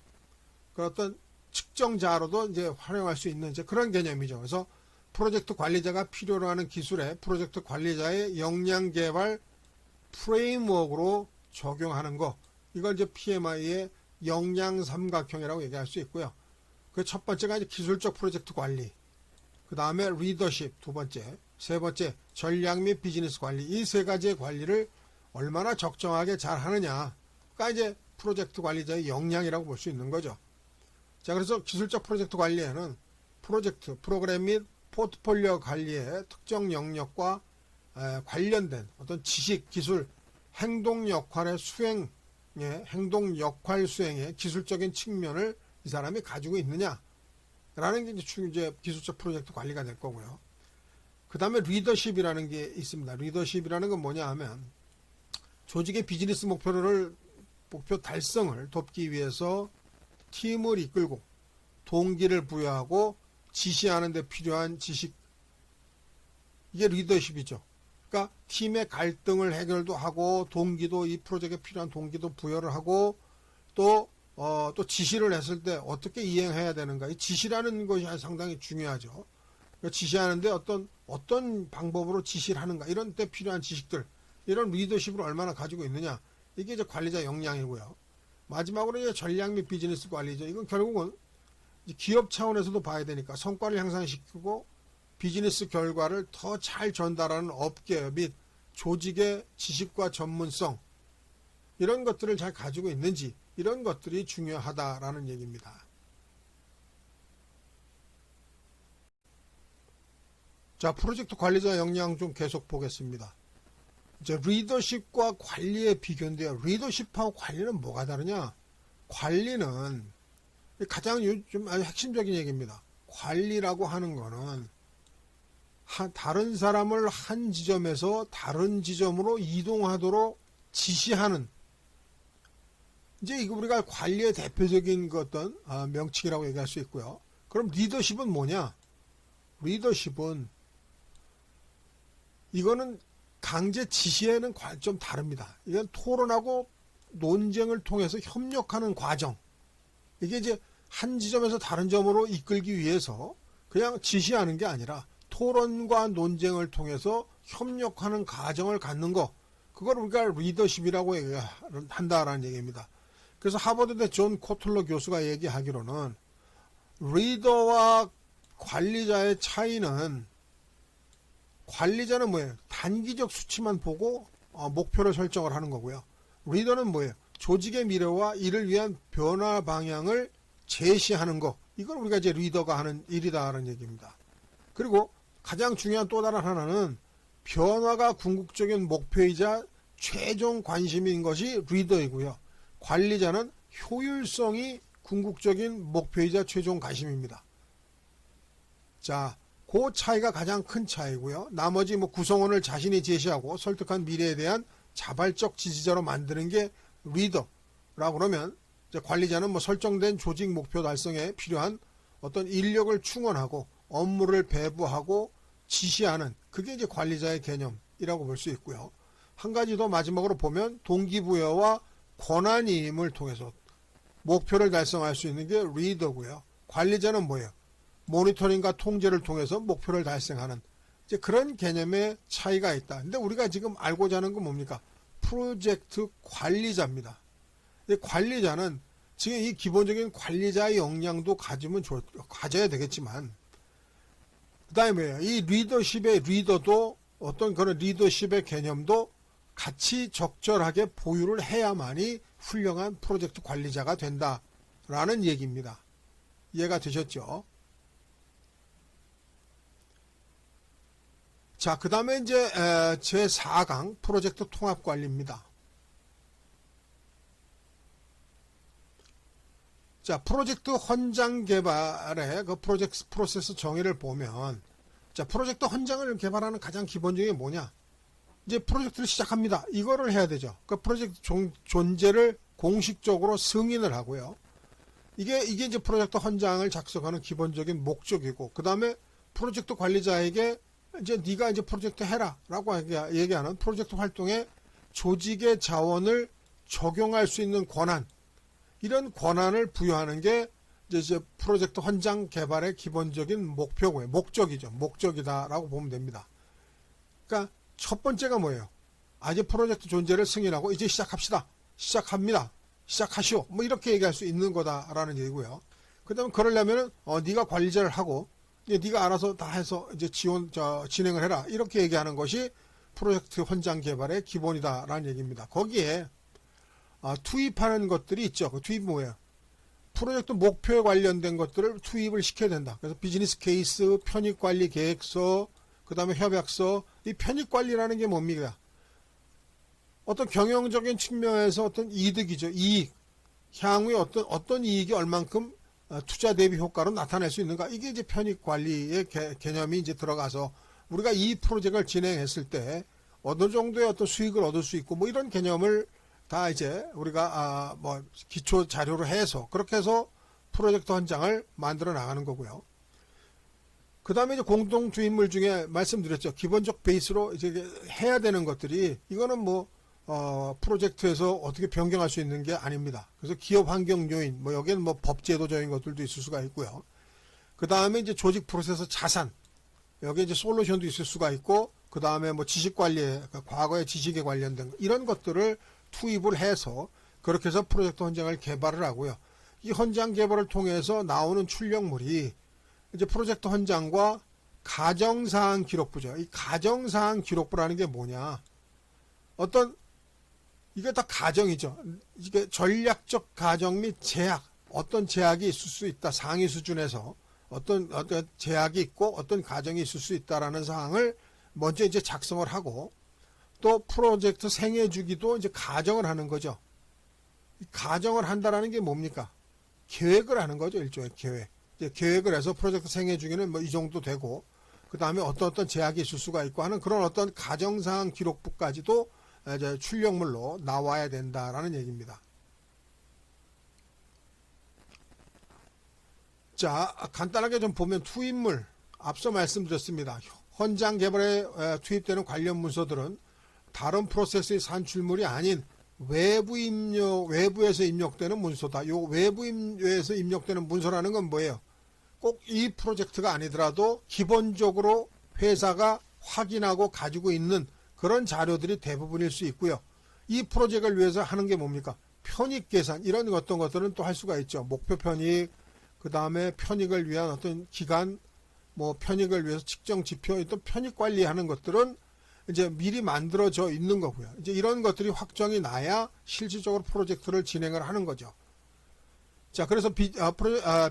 그 어떤 측정자로도 이제 활용할 수 있는 이제 그런 개념이죠. 그래서 프로젝트 관리자가 필요로 하는 기술에 프로젝트 관리자의 역량 개발 프레임워크로 적용하는 거, 이걸 이제 PMI의 역량 삼각형이라고 얘기할 수 있고요. 그 첫 번째가 이제 기술적 프로젝트 관리, 그 다음에 리더십 두 번째, 세 번째 전략 및 비즈니스 관리, 이 세 가지의 관리를 얼마나 적정하게 잘 하느냐가 이제 프로젝트 관리자의 역량이라고 볼 수 있는 거죠. 자, 그래서 기술적 프로젝트 관리에는 프로젝트, 프로그램 및 포트폴리오 관리의 특정 영역과 관련된 어떤 지식, 기술, 행동 역할 수행의 기술적인 측면을 이 사람이 가지고 있느냐라는 게 이제 기술적 프로젝트 관리가 될 거고요. 그 다음에 리더십이라는 게 있습니다. 리더십이라는 건 뭐냐 하면 조직의 비즈니스 목표 달성을 돕기 위해서 팀을 이끌고 동기를 부여하고 지시하는 데 필요한 지식, 이게 리더십이죠. 그러니까 팀의 갈등을 해결도 하고 동기도, 이 프로젝트에 필요한 동기도 부여를 하고 또 지시를 했을 때 어떻게 이행해야 되는가, 이 지시라는 것이 상당히 중요하죠. 그러니까 지시하는데 어떤 방법으로 지시를 하는가, 이런 때 필요한 지식들, 이런 리더십을 얼마나 가지고 있느냐, 이게 이제 관리자 역량이고요. 마지막으로 이제 전략 및 비즈니스 관리죠. 이건 결국은 기업 차원에서도 봐야 되니까 성과를 향상시키고 비즈니스 결과를 더 잘 전달하는 업계 및 조직의 지식과 전문성, 이런 것들을 잘 가지고 있는지, 이런 것들이 중요하다라는 얘기입니다. 자, 프로젝트 관리자 역량 좀 계속 보겠습니다. 이제 리더십과 관리의 비교인데요. 리더십하고 관리는 뭐가 다르냐? 관리는 가장 좀 아주 핵심적인 얘기입니다. 관리라고 하는 거는 다른 사람을 한 지점에서 다른 지점으로 이동하도록 지시하는, 이제 이거 우리가 관리의 대표적인 어떤 명칭이라고 얘기할 수 있고요. 그럼 리더십은 뭐냐? 리더십은 이거는 강제 지시에는 좀 다릅니다. 이건 토론하고 논쟁을 통해서 협력하는 과정. 이게 이제 한 지점에서 다른 점으로 이끌기 위해서 그냥 지시하는 게 아니라 토론과 논쟁을 통해서 협력하는 과정을 갖는 거, 그걸 우리가 리더십이라고 한다라는 얘기입니다. 그래서 하버드대 존 코틀러 교수가 얘기하기로는 리더와 관리자의 차이는, 관리자는 뭐예요? 단기적 수치만 보고 목표를 설정을 하는 거고요. 리더는 뭐예요? 조직의 미래와 이를 위한 변화 방향을 제시하는 거, 이걸 우리가 이제 리더가 하는 일이다라는 얘기입니다. 그리고 가장 중요한 또 다른 하나는 변화가 궁극적인 목표이자 최종 관심인 것이 리더이고요. 관리자는 효율성이 궁극적인 목표이자 최종 관심입니다. 자, 그 차이가 가장 큰 차이고요. 나머지 구성원을 자신이 제시하고 설득한 미래에 대한 자발적 지지자로 만드는 게 리더라고 그러면, 이제 관리자는 설정된 조직 목표 달성에 필요한 어떤 인력을 충원하고 업무를 배부하고 지시하는, 그게 이제 관리자의 개념이라고 볼 수 있고요. 한 가지 더 마지막으로 보면 동기부여와 권한임을 통해서 목표를 달성할 수 있는 게 리더고요. 관리자는 뭐예요? 모니터링과 통제를 통해서 목표를 달성하는, 이제 그런 개념의 차이가 있다. 근데 우리가 지금 알고자 하는 건 뭡니까? 프로젝트 관리자입니다. 관리자는 지금 이 기본적인 관리자의 역량도 가져야 되겠지만, 그 다음에 뭐예요? 이 리더십의 리더도 어떤 그런 리더십의 개념도 같이 적절하게 보유를 해야만이 훌륭한 프로젝트 관리자가 된다라는 얘기입니다. 이해가 되셨죠? 자, 그 다음에 이제 제4강 프로젝트 통합관리입니다. 자, 프로젝트 헌장 개발의 그 프로젝트 프로세스 정의를 보면, 자, 프로젝트 헌장을 개발하는 가장 기본적인 게 뭐냐? 이제 프로젝트를 시작합니다. 이거를 해야 되죠. 그 프로젝트 존재를 공식적으로 승인을 하고요. 이게 이제 프로젝트 헌장을 작성하는 기본적인 목적이고, 그 다음에 프로젝트 관리자에게 이제 네가 이제 프로젝트 해라라고 얘기하는 프로젝트 활동에 조직의 자원을 적용할 수 있는 권한, 이런 권한을 부여하는 게 이제 프로젝트 헌장 개발의 기본적인 목표고요. 목적이죠. 목적이다라고 보면 됩니다. 그러니까 첫 번째가 뭐예요? 이제 프로젝트 존재를 승인하고 이제 시작합시다. 시작합니다. 시작하시오. 뭐 이렇게 얘기할 수 있는 거다라는 얘기고요. 그다음에 그러려면은 네가 관리자를 하고 이제 네가 알아서 다 해서 이제 진행을 해라. 이렇게 얘기하는 것이 프로젝트 헌장 개발의 기본이다라는 얘기입니다. 거기에 투입하는 것들이 있죠. 그 투입 뭐예요? 프로젝트 목표에 관련된 것들을 투입을 시켜야 된다. 그래서 비즈니스 케이스, 편입관리 계획서, 그 다음에 협약서. 이 편입관리라는 게 뭡니까? 어떤 경영적인 측면에서 어떤 이득이죠. 이익. 향후에 어떤 이익이 얼만큼 투자 대비 효과로 나타낼 수 있는가. 이게 이제 편입관리의 개념이 이제 들어가서 우리가 이 프로젝트를 진행했을 때 어느 정도의 어떤 수익을 얻을 수 있고 뭐 이런 개념을 다 이제 우리가 뭐 기초 자료로 해서 그렇게 해서 프로젝트 헌장을 만들어 나가는 거고요. 그 다음에 이제 공동 투입물 중에 말씀드렸죠. 기본적 베이스로 이제 해야 되는 것들이 이거는 뭐 프로젝트에서 어떻게 변경할 수 있는 게 아닙니다. 그래서 기업 환경 요인, 뭐 여기에는 뭐 법제도적인 것들도 있을 수가 있고요. 그 다음에 이제 조직 프로세스 자산, 여기 이제 솔루션도 있을 수가 있고, 그 다음에 뭐 지식 관리에, 과거의 지식에 관련된 이런 것들을 투입을 해서 그렇게 해서 프로젝트 헌장을 개발을 하고요. 이 헌장 개발을 통해서 나오는 출력물이 이제 프로젝트 헌장과 가정사항 기록부죠. 이 가정사항 기록부라는 게 뭐냐? 이게 다 가정이죠. 이게 전략적 가정 및 제약, 어떤 제약이 있을 수 있다. 상위 수준에서 어떤 제약이 있고 어떤 가정이 있을 수 있다라는 사항을 먼저 이제 작성을 하고 또 프로젝트 생애 주기도 이제 가정을 하는 거죠. 가정을 한다라는 게 뭡니까? 계획을 하는 거죠. 일종의 계획. 이제 계획을 해서 프로젝트 생애 주기는 뭐 이 정도 되고 그 다음에 어떤 제약이 있을 수가 있고 하는 그런 어떤 가정사항 기록부까지도 이제 출력물로 나와야 된다라는 얘기입니다. 자, 간단하게 좀 보면 투입물, 앞서 말씀드렸습니다. 헌장 개발에 투입되는 관련 문서들은 다른 프로세스의 산출물이 아닌 외부에서 입력되는 문서다. 요 외부에서 입력되는 문서라는 건 뭐예요? 꼭 이 프로젝트가 아니더라도 기본적으로 회사가 확인하고 가지고 있는 그런 자료들이 대부분일 수 있고요. 이 프로젝트를 위해서 하는 게 뭡니까? 편익 계산, 이런 어떤 것들은 또 할 수가 있죠. 목표 편익, 그 다음에 편익을 위한 어떤 기간, 뭐 편익을 위해서 측정 지표, 또 편익 관리하는 것들은 이제 미리 만들어져 있는 거고요. 이제 이런 것들이 확정이 나야 실질적으로 프로젝트를 진행을 하는 거죠. 자, 그래서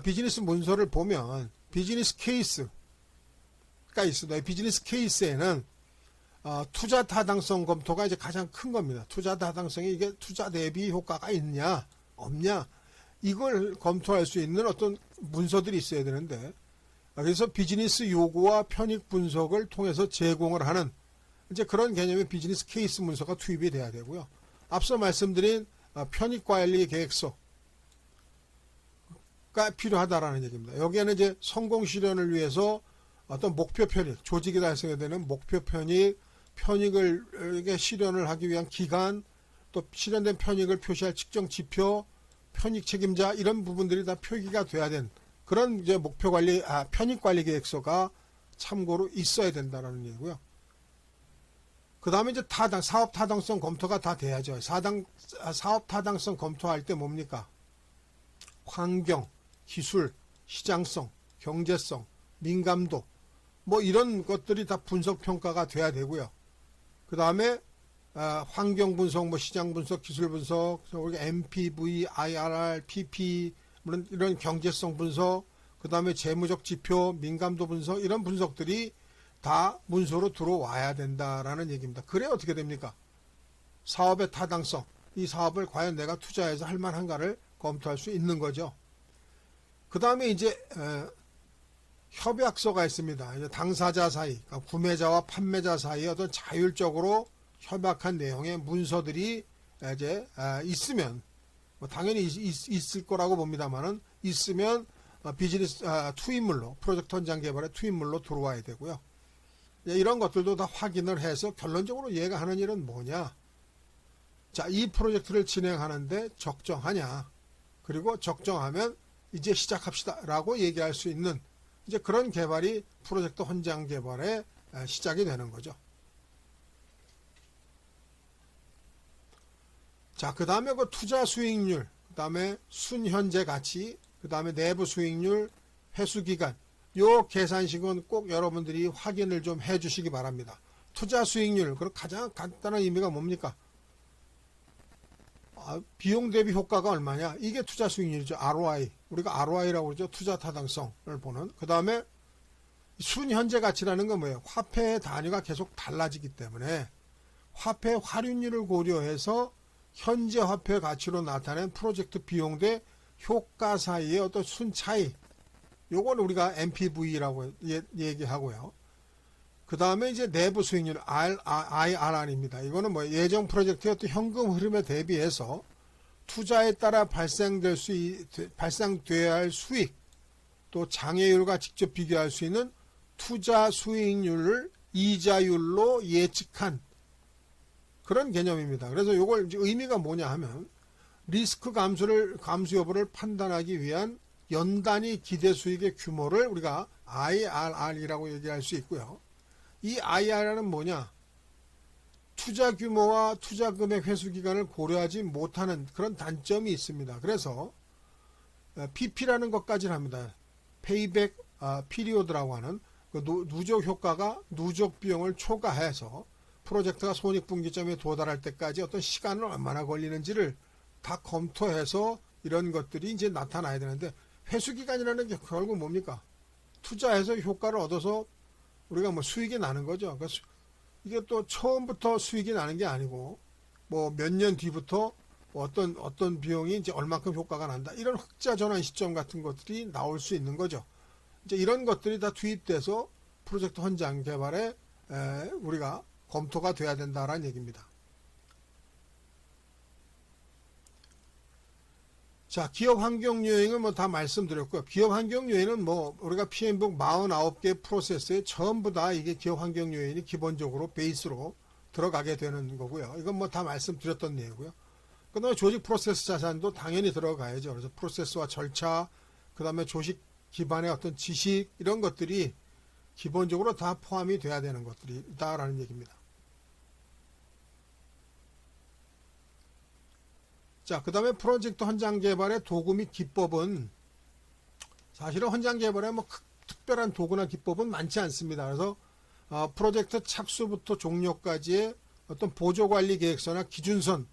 비즈니스 문서를 보면 비즈니스 케이스가 있습니다. 비즈니스 케이스에는 투자 타당성 검토가 이제 가장 큰 겁니다. 투자 타당성이 이게 투자 대비 효과가 있냐, 없냐, 이걸 검토할 수 있는 어떤 문서들이 있어야 되는데, 그래서 비즈니스 요구와 편익 분석을 통해서 제공을 하는 이제 그런 개념의 비즈니스 케이스 문서가 투입이 돼야 되고요. 앞서 말씀드린 편익 관리 계획서가 필요하다라는 얘기입니다. 여기에는 이제 성공 실현을 위해서 어떤 목표 편익, 조직이 달성해야 되는 목표 편익, 편익을 실현을 하기 위한 기간, 또 실현된 편익을 표시할 측정 지표, 편익 책임자, 이런 부분들이 다 표기가 돼야 된 그런 이제 목표 관리, 편익 관리 계획서가 참고로 있어야 된다는 얘기고요. 그 다음에 이제 사업 타당성 검토가 다 돼야죠. 사업 타당성 검토할 때 뭡니까? 환경, 기술, 시장성, 경제성, 민감도, 뭐 이런 것들이 다 분석 평가가 돼야 되고요. 그 다음에 환경 분석, 뭐 시장 분석, 기술 분석, 우리가 MPV, IRR, PP, 이런 경제성 분석, 그 다음에 재무적 지표, 민감도 분석, 이런 분석들이 다 문서로 들어와야 된다라는 얘기입니다. 그래 어떻게 됩니까? 사업의 타당성, 이 사업을 과연 내가 투자해서 할 만한가를 검토할 수 있는 거죠. 그 다음에 이제 협약서가 있습니다. 이제 당사자 사이, 그러니까 구매자와 판매자 사이에 어떤 자율적으로 협약한 내용의 문서들이 이제 있으면 뭐 당연히 있을 거라고 봅니다만은 있으면 비즈니스 투입물로 프로젝트 현장 개발의 투입물로 들어와야 되고요. 이런 것들도 다 확인을 해서 결론적으로 얘가 하는 일은 뭐냐. 자, 이 프로젝트를 진행하는데 적정하냐. 그리고 적정하면 이제 시작합시다 라고 얘기할 수 있는 이제 그런 개발이 프로젝트 현장 개발의 시작이 되는 거죠. 자, 그 다음에 그 투자 수익률, 그 다음에 순현재 가치, 그 다음에 내부 수익률, 회수기간, 요 계산식은 꼭 여러분들이 확인을 좀 해주시기 바랍니다. 투자 수익률, 그럼 가장 간단한 의미가 뭡니까? 비용 대비 효과가 얼마냐? 이게 투자 수익률이죠. ROI. 우리가 ROI라고 그러죠. 투자 타당성을 보는. 그 다음에 순현재 가치라는 건 뭐예요? 화폐의 단위가 계속 달라지기 때문에 화폐 환율을 고려해서 현재 화폐 가치로 나타낸 프로젝트 비용 대 효과 사이의 어떤 순 차이. 요건 우리가 NPV라고 얘기하고요. 그 다음에 이제 내부 수익률 IRR입니다. 이거는 뭐 예정 프로젝트의 어떤 현금 흐름에 대비해서 투자에 따라 발생돼야 할 수익, 또 장애율과 직접 비교할 수 있는 투자 수익률을 이자율로 예측한 그런 개념입니다. 그래서 이걸 의미가 뭐냐 하면 리스크 감수 여부를 판단하기 위한 연단위 기대 수익의 규모를 우리가 IRR이라고 얘기할 수 있고요. 이 IRR은 뭐냐? 투자 규모와 투자 금액 회수 기간을 고려하지 못하는 그런 단점이 있습니다. 그래서 PP라는 것까지는 합니다. 페이백 피리오드라고 하는 그 누적 효과가 누적 비용을 초과해서 프로젝트가 손익분기점에 도달할 때까지 어떤 시간을 얼마나 걸리는지를 다 검토해서 이런 것들이 이제 나타나야 되는데 회수기간이라는 게 결국 뭡니까? 투자해서 효과를 얻어서 우리가 뭐 수익이 나는 거죠. 그래서 이게 또 처음부터 수익이 나는 게 아니고 뭐 몇 년 뒤부터 어떤 비용이 이제 얼마큼 효과가 난다. 이런 흑자 전환 시점 같은 것들이 나올 수 있는 거죠. 이제 이런 것들이 다 투입돼서 프로젝트 현장 개발에 우리가 검토가 돼야 된다라는 얘기입니다. 자, 기업 환경 요인은 뭐 다 말씀드렸고요. 기업 환경 요인은 뭐 우리가 PMbook 49개 프로세스에 전부 다 이게 기업 환경 요인이 기본적으로 베이스로 들어가게 되는 거고요. 이건 뭐 다 말씀드렸던 내용이고요. 그 다음에 조직 프로세스 자산도 당연히 들어가야죠. 그래서 프로세스와 절차, 그 다음에 조직 기반의 어떤 지식 이런 것들이 기본적으로 다 포함이 돼야 되는 것들이다라는 얘기입니다. 자, 그 다음에 프로젝트 현장 개발의 도구 및 기법은 사실은 현장 개발에 뭐 특별한 도구나 기법은 많지 않습니다. 그래서 프로젝트 착수부터 종료까지의 어떤 보조관리 계획서나 기준선과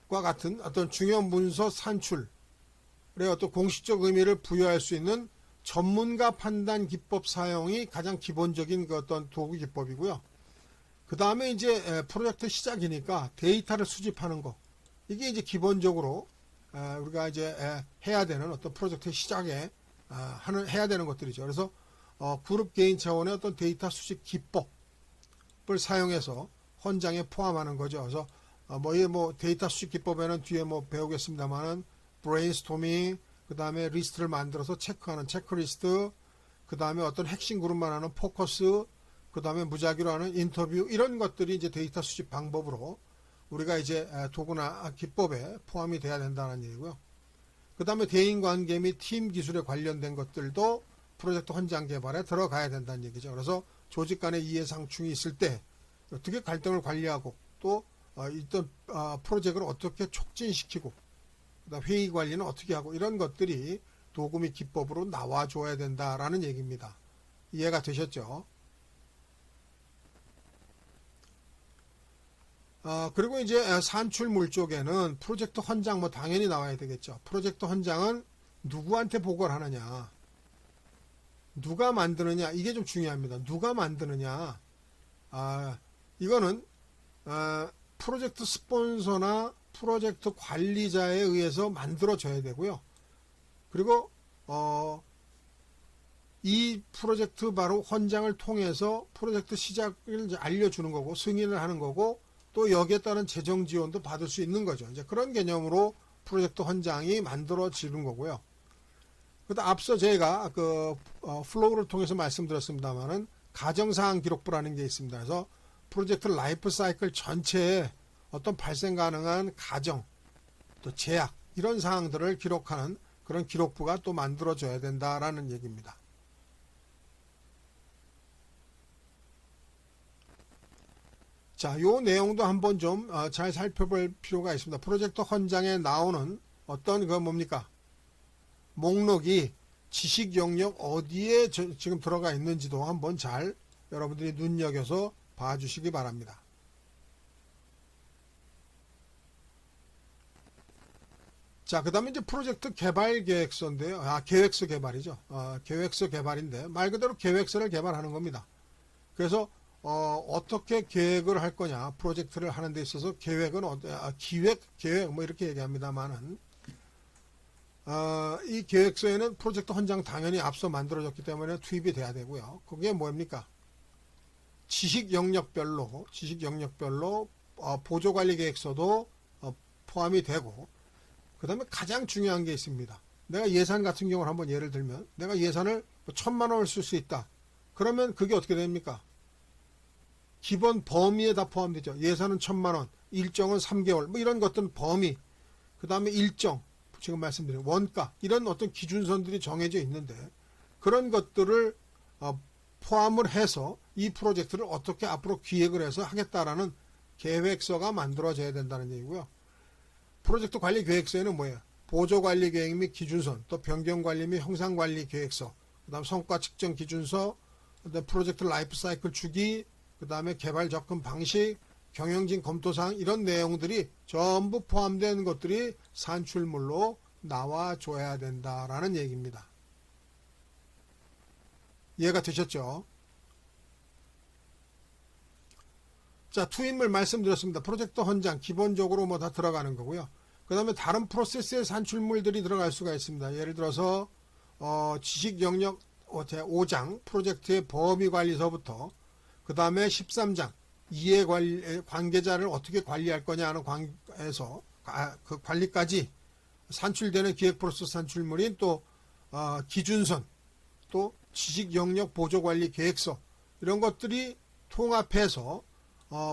같은 어떤 중요 문서 산출의 어떤 공식적 의미를 부여할 수 있는 전문가 판단 기법 사용이 가장 기본적인 그 어떤 도구 기법이고요. 그 다음에 이제 프로젝트 시작이니까 데이터를 수집하는 거. 이게 이제 기본적으로 우리가 이제 해야 되는 어떤 프로젝트 시작에 해야 되는 것들이죠. 그래서 그룹 개인 차원의 어떤 데이터 수집 기법을 사용해서 현장에 포함하는 거죠. 그래서 뭐 데이터 수집 기법에는 뒤에 뭐 배우겠습니다만은 브레인스토밍, 그 다음에 리스트를 만들어서 체크하는 체크리스트, 그 다음에 어떤 핵심 그룹만 하는 포커스, 그 다음에 무작위로 하는 인터뷰 이런 것들이 이제 데이터 수집 방법으로 우리가 이제 도구나 기법에 포함이 돼야 된다는 얘기고요. 그 다음에 대인관계 및 팀 기술에 관련된 것들도 프로젝트 현장 개발에 들어가야 된다는 얘기죠. 그래서 조직 간의 이해상충이 있을 때 어떻게 갈등을 관리하고 또 있던 프로젝트를 어떻게 촉진시키고 그다음 회의 관리는 어떻게 하고 이런 것들이 도구 및 기법으로 나와줘야 된다라는 얘기입니다. 이해가 되셨죠? 그리고 이제 산출물 쪽에는 프로젝트 현장 뭐 당연히 나와야 되겠죠. 프로젝트 현장은 누구한테 보고를 하느냐, 누가 만드느냐, 이게 좀 중요합니다. 누가 만드느냐, 이거는 프로젝트 스폰서나 프로젝트 관리자에 의해서 만들어져야 되고요. 그리고 이 프로젝트 바로 헌장을 통해서 프로젝트 시작을 이제 알려주는 거고 승인을 하는 거고 또 여기에 따른 재정 지원도 받을 수 있는 거죠. 이제 그런 개념으로 프로젝트 헌장이 만들어지는 거고요. 그다음 앞서 제가 플로우를 통해서 말씀드렸습니다만은 가정사항 기록부라는 게 있습니다. 그래서 프로젝트 라이프 사이클 전체에 어떤 발생 가능한 가정, 또 제약 이런 사항들을 기록하는 그런 기록부가 또 만들어져야 된다라는 얘기입니다. 자, 요 내용도 한번 좀 잘 살펴볼 필요가 있습니다. 프로젝트 헌장에 나오는 어떤 뭡니까? 목록이 지식 영역 어디에 지금 들어가 있는지도 한번 잘 여러분들이 눈여겨서 봐주시기 바랍니다. 자, 그 다음에 이제 프로젝트 개발 계획서인데요. 계획서 개발이죠. 계획서 개발인데 말 그대로 계획서를 개발하는 겁니다. 그래서 어떻게 계획을 할 거냐, 프로젝트를 하는 데 있어서 계획은 계획 뭐 이렇게 얘기합니다만은 이 계획서에는 프로젝트 헌장 당연히 앞서 만들어졌기 때문에 투입이 돼야 되고요. 그게 뭡니까? 지식 영역별로 보조관리 계획서도 포함이 되고, 그 다음에 가장 중요한 게 있습니다. 내가 예산 같은 경우를 한번 예를 들면 내가 예산을 1,000만 원을 쓸 수 있다. 그러면 그게 어떻게 됩니까? 기본 범위에 다 포함되죠. 예산은 1,000만 원, 일정은 3개월, 뭐 이런 것들은 범위, 그 다음에 일정, 지금 말씀드린 원가, 이런 어떤 기준선들이 정해져 있는데 그런 것들을 포함을 해서 이 프로젝트를 어떻게 앞으로 기획을 해서 하겠다라는 계획서가 만들어져야 된다는 얘기고요. 프로젝트 관리 계획서에는 뭐예요? 보조관리 계획 및 기준선, 또 변경관리 및 형상관리 계획서, 그 다음 성과 측정 기준서, 그다음 프로젝트 라이프 사이클 주기, 그 다음에 개발 접근 방식, 경영진 검토사항, 이런 내용들이 전부 포함된 것들이 산출물로 나와줘야 된다라는 얘기입니다. 이해가 되셨죠? 자, 투입물 말씀드렸습니다. 프로젝트 헌장 기본적으로 뭐 다 들어가는 거고요. 그 다음에 다른 프로세스의 산출물들이 들어갈 수가 있습니다. 예를 들어서 지식 영역 제5장 프로젝트의 범위관리서부터 그 다음에 13장 관계자를 어떻게 관리할 거냐 하는 그 관리까지 산출되는 기획 프로세스 산출물인 또 기준선, 또 지식 영역 보조관리 계획서, 이런 것들이 통합해서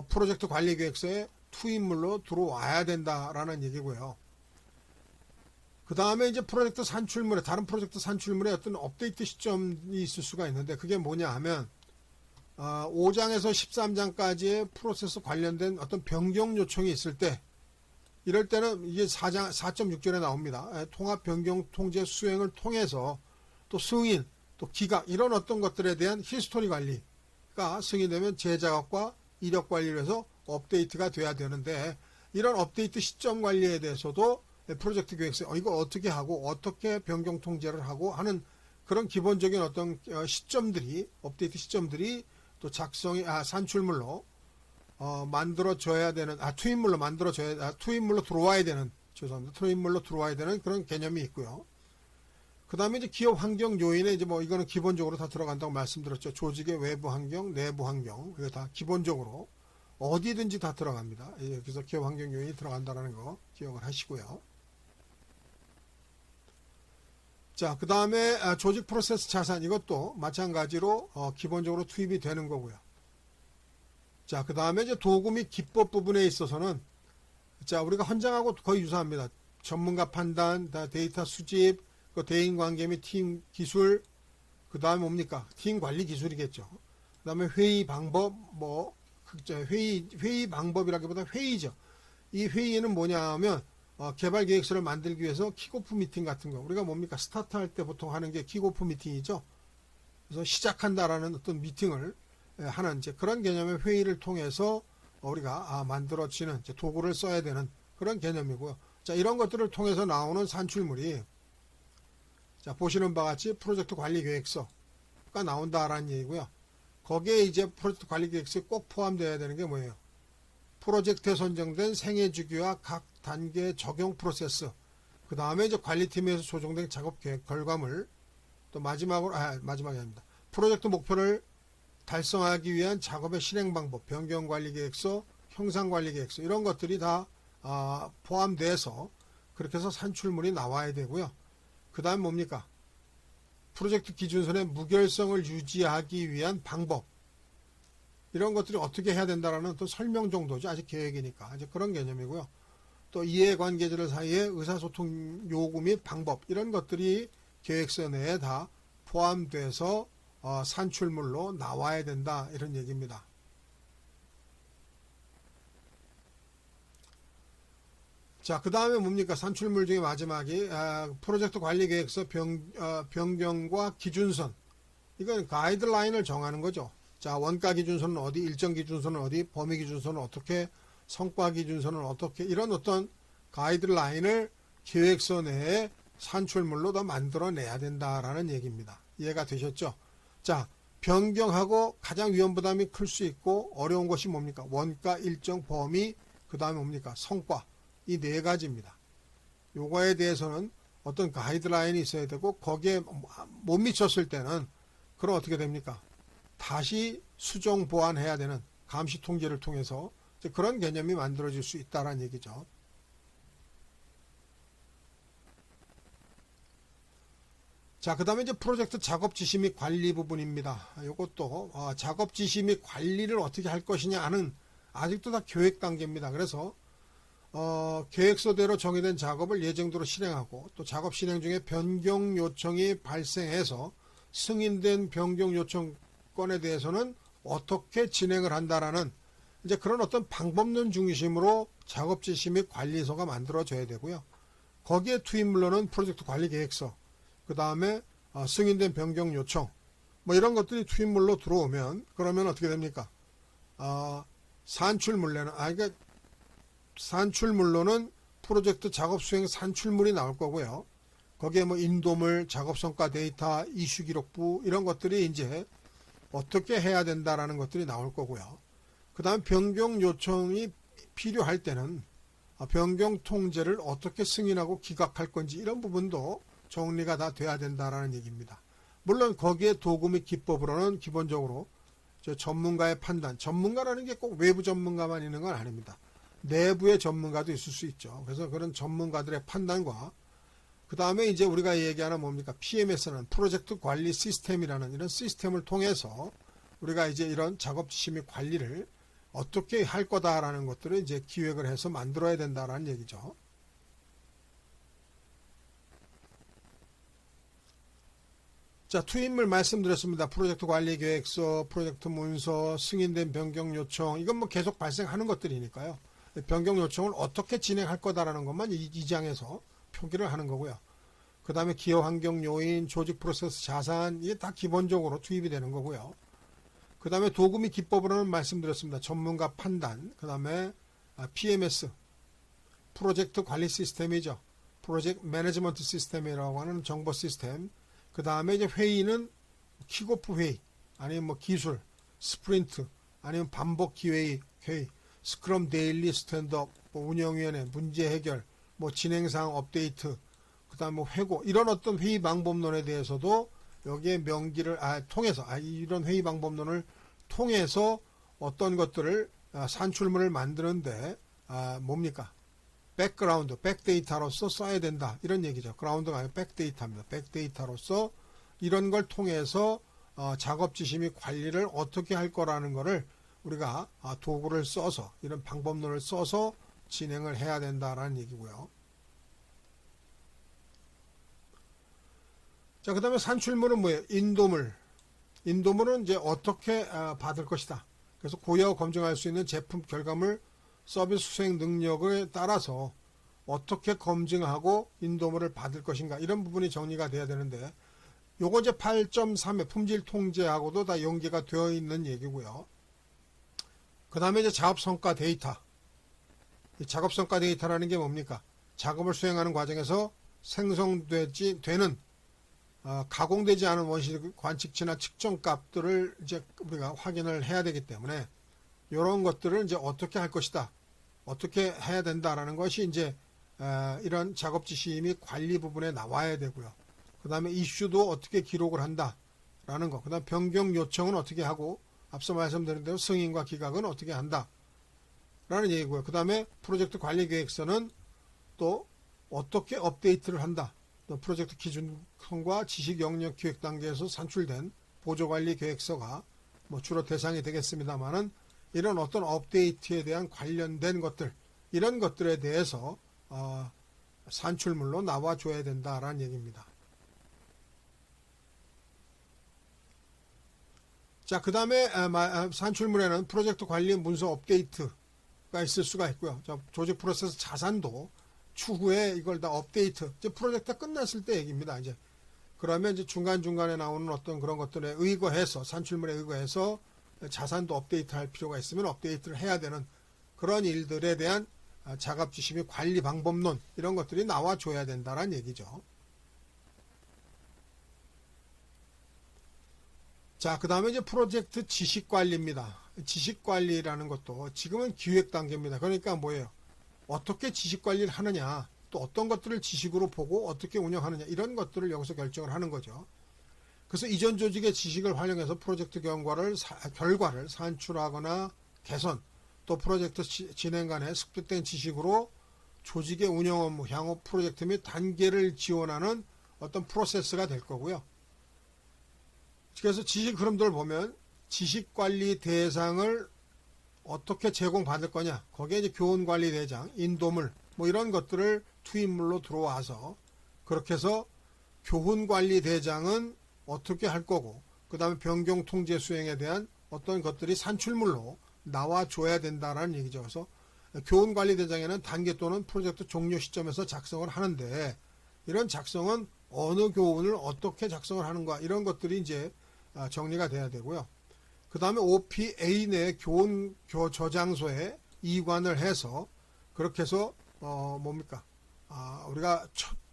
프로젝트 관리 계획서에 투입물로 들어와야 된다라는 얘기고요. 그 다음에 이제 프로젝트 산출물에, 다른 프로젝트 산출물에 어떤 업데이트 시점이 있을 수가 있는데 그게 뭐냐 하면 5장에서 13장까지의 프로세스 관련된 어떤 변경 요청이 있을 때, 이럴 때는 이게 4.6절에 나옵니다. 통합 변경 통제 수행을 통해서 또 승인, 또 기각, 이런 어떤 것들에 대한 히스토리 관리가 승인되면 재작업과 이력 관리를 해서 업데이트가 돼야 되는데, 이런 업데이트 시점 관리에 대해서도 프로젝트 계획서 이거 어떻게 하고 어떻게 변경 통제를 하고 하는 그런 기본적인 어떤 시점들이, 업데이트 시점들이 또 산출물로 만들어져야 되는, 투입물로 들어와야 되는, 투입물로 들어와야 되는 그런 개념이 있고요. 그 다음에 이제 기업 환경 요인에 이제 뭐 이거는 기본적으로 다 들어간다고 말씀드렸죠. 조직의 외부 환경, 내부 환경, 이거 다 기본적으로 어디든지 다 들어갑니다. 그래서 기업 환경 요인이 들어간다는 거 기억을 하시고요. 자, 그 다음에 조직 프로세스 자산, 이것도 마찬가지로 기본적으로 투입이 되는 거고요. 자, 그 다음에 이제 도구 및 기법 부분에 있어서는, 자, 우리가 헌장하고 거의 유사합니다. 전문가 판단, 데이터 수집, 대인 관계 및 팀 기술, 그 다음에 뭡니까? 팀 관리 기술이겠죠. 그 다음에 회의 방법, 회의 방법이라기보다 회의죠. 이 회의는 뭐냐 하면, 개발 계획서를 만들기 위해서 킥오프 미팅 같은 거, 우리가 뭡니까? 스타트 할 때 보통 하는 게 킥오프 미팅이죠. 그래서 시작한다라는 어떤 미팅을 하는 이제 그런 개념의 회의를 통해서 우리가 만들어지는 도구를 써야 되는 그런 개념이고요. 자, 이런 것들을 통해서 나오는 산출물이, 자, 보시는 바와 같이 프로젝트 관리 계획서가 나온다라는 얘기고요. 거기에 이제 프로젝트 관리 계획서에 꼭 포함되어야 되는 게 뭐예요? 프로젝트에 선정된 생애 주기와 각 단계 적용 프로세스, 그 다음에 이제 관리팀에서 조정된 작업 계획 결과물, 또 마지막이 아닙니다. 프로젝트 목표를 달성하기 위한 작업의 실행 방법, 변경 관리 계획서, 형상 관리 계획서 이런 것들이 다 포함돼서 그렇게 해서 산출물이 나와야 되고요. 그 다음 뭡니까? 프로젝트 기준선의 무결성을 유지하기 위한 방법 이런 것들이 어떻게 해야 된다라는 또 설명 정도죠. 아직 계획이니까 아직 그런 개념이고요. 또 이해관계자들 사이의 의사소통 요구 및 방법 이런 것들이 계획서 내에 다 포함돼서 산출물로 나와야 된다 이런 얘기입니다. 자, 그 다음에 뭡니까? 산출물 중에 마지막이 프로젝트 관리 계획서 변경과 기준선. 이건 가이드라인을 정하는 거죠. 자, 원가 기준선은 어디, 일정 기준선은 어디, 범위 기준선은 어떻게, 성과 기준선은 어떻게 이런 어떤 가이드라인을 계획서 내에 산출물로 더 만들어내야 된다라는 얘기입니다. 이해가 되셨죠? 자, 변경하고 가장 위험 부담이 클 수 있고 어려운 것이 뭡니까? 원가, 일정, 범위, 그 다음에 뭡니까? 성과. 이 네 가지입니다. 요거에 대해서는 어떤 가이드라인이 있어야 되고 거기에 못 미쳤을 때는 그럼 어떻게 됩니까? 다시 수정 보완해야 되는 감시 통제를 통해서 그런 개념이 만들어질 수 있다는 얘기죠. 자, 그 다음에 이제 프로젝트 작업 지시 및 관리 부분입니다. 이것도 작업 지시 및 관리를 어떻게 할 것이냐는 아직도 다 계획 단계입니다. 그래서 계획서대로 정의된 작업을 예정대로 실행하고 또 작업 실행 중에 변경 요청이 발생해서 승인된 변경 요청 건에 대해서는 어떻게 진행을 한다라는 이제 그런 어떤 방법론 중심으로 작업 지시 및 관리서가 만들어져야 되고요. 거기에 투입물로는 프로젝트 관리 계획서, 그 다음에 승인된 변경 요청, 뭐 이런 것들이 투입물로 들어오면 그러면 어떻게 됩니까? 산출물로는 프로젝트 작업 수행 산출물이 나올 거고요. 거기에 뭐 인도물, 작업성과 데이터, 이슈 기록부 이런 것들이 이제 어떻게 해야 된다라는 것들이 나올 거고요. 그 다음 변경 요청이 필요할 때는 변경 통제를 어떻게 승인하고 기각할 건지 이런 부분도 정리가 다 돼야 된다라는 얘기입니다. 물론 거기에 도구 및 기법으로는 기본적으로 전문가의 판단, 전문가라는 게 꼭 외부 전문가만 있는 건 아닙니다. 내부의 전문가도 있을 수 있죠. 그래서 그런 전문가들의 판단과 그 다음에 이제 우리가 얘기하는 뭡니까? PMS는 프로젝트 관리 시스템이라는 이런 시스템을 통해서 우리가 이제 이런 작업 지시 및 관리를 어떻게 할 거다라는 것들을 이제 기획을 해서 만들어야 된다라는 얘기죠. 자, 투입물 말씀드렸습니다. 프로젝트 관리 계획서, 프로젝트 문서, 승인된 변경 요청 이건 뭐 계속 발생하는 것들이니까요. 변경 요청을 어떻게 진행할 거다라는 것만 이 장에서 표기를 하는 거고요. 그 다음에 기업 환경 요인, 조직 프로세스 자산 이게 다 기본적으로 투입이 되는 거고요. 그 다음에 도구 및 기법으로는 말씀드렸습니다. 전문가 판단, 그 다음에 PMS, 프로젝트 관리 시스템이죠. 프로젝트 매니지먼트 시스템이라고 하는 정보 시스템. 그 다음에 이제 회의는 킥오프 회의, 아니면 뭐 기술, 스프린트, 아니면 반복 기회의 회의, 스크럼 데일리 스탠드업, 뭐 운영위원회, 문제 해결, 뭐 진행사항 업데이트, 그 다음 뭐 회고, 이런 어떤 회의 방법론에 대해서도 여기에 명기를 통해서, 이런 회의 방법론을 통해서 어떤 것들을 산출물을 만드는데, 뭡니까? 백그라운드, 백데이터로서 써야 된다. 이런 얘기죠. 그라운드가 아니라 백데이터입니다. 백데이터로서 이런 걸 통해서 작업 지시 및 관리를 어떻게 할 거라는 거를 우리가 도구를 써서 이런 방법론을 써서 진행을 해야 된다라는 얘기고요. 자, 그 다음에 산출물은 뭐예요? 인도물. 인도물은 이제 어떻게 받을 것이다. 그래서 고여 검증할 수 있는 제품 결과물 서비스 수행 능력에 따라서 어떻게 검증하고 인도물을 받을 것인가 이런 부분이 정리가 돼야 되는데 요거 이제 8.3의 품질 통제하고도 다 연계가 되어 있는 얘기고요. 그 다음에 이제 작업성과 데이터. 이 작업성과 데이터라는 게 뭡니까? 작업을 수행하는 과정에서 생성되는 가공되지 않은 원시 관측치나 측정 값들을 이제 우리가 확인을 해야 되기 때문에 이런 것들을 이제 어떻게 할 것이다. 어떻게 해야 된다라는 것이 이제 이런 작업 지시 및 관리 부분에 나와야 되고요. 그 다음에 이슈도 어떻게 기록을 한다라는 거, 그 다음 변경 요청은 어떻게 하고, 앞서 말씀드린 대로 승인과 기각은 어떻게 한다라는 얘기고요. 그 다음에 프로젝트 관리 계획서는 또 어떻게 업데이트를 한다. 또 프로젝트 기준과 지식 영역 기획 단계에서 산출된 보조관리 계획서가 뭐 주로 대상이 되겠습니다만은, 이런 어떤 업데이트에 대한 관련된 것들, 이런 것들에 대해서 산출물로 나와줘야 된다라는 얘기입니다. 자, 그 다음에 산출물에는 프로젝트 관리 문서 업데이트가 있을 수가 있고요. 자, 조직 프로세스 자산도 추후에 이걸 다 업데이트, 이제 프로젝트가 끝났을 때 얘기입니다. 이제 그러면 이제 중간중간에 나오는 어떤 그런 것들에 의거해서, 산출물에 의거해서 자산도 업데이트 할 필요가 있으면 업데이트를 해야 되는 그런 일들에 대한 작업 지시 및 관리 방법론, 이런 것들이 나와줘야 된다는 얘기죠. 자, 그 다음에 이제 프로젝트 지식 관리입니다. 지식 관리라는 것도 지금은 기획 단계입니다. 그러니까 뭐예요? 어떻게 지식 관리를 하느냐, 또 어떤 것들을 지식으로 보고 어떻게 운영하느냐, 이런 것들을 여기서 결정을 하는 거죠. 그래서 이전 조직의 지식을 활용해서 프로젝트 결과를 산출하거나 개선, 또 프로젝트 진행 간에 습득된 지식으로 조직의 운영 업무, 향후 프로젝트 및 단계를 지원하는 어떤 프로세스가 될 거고요. 그래서 지식 흐름들을 보면 지식관리 대상을 어떻게 제공받을 거냐, 거기에 이제 교훈관리대장, 인도물, 뭐 이런 것들을 투입물로 들어와서, 그렇게 해서 교훈관리대장은 어떻게 할 거고, 그 다음에 변경통제 수행에 대한 어떤 것들이 산출물로 나와줘야 된다라는 얘기죠. 그래서 교훈관리대장에는 단계 또는 프로젝트 종료 시점에서 작성을 하는데, 이런 작성은 어느 교훈을 어떻게 작성을 하는가, 이런 것들이 이제 정리가 돼야 되고요. 그 다음에 OPA 내 교훈 저장소에 이관을 해서, 그렇게 해서 우리가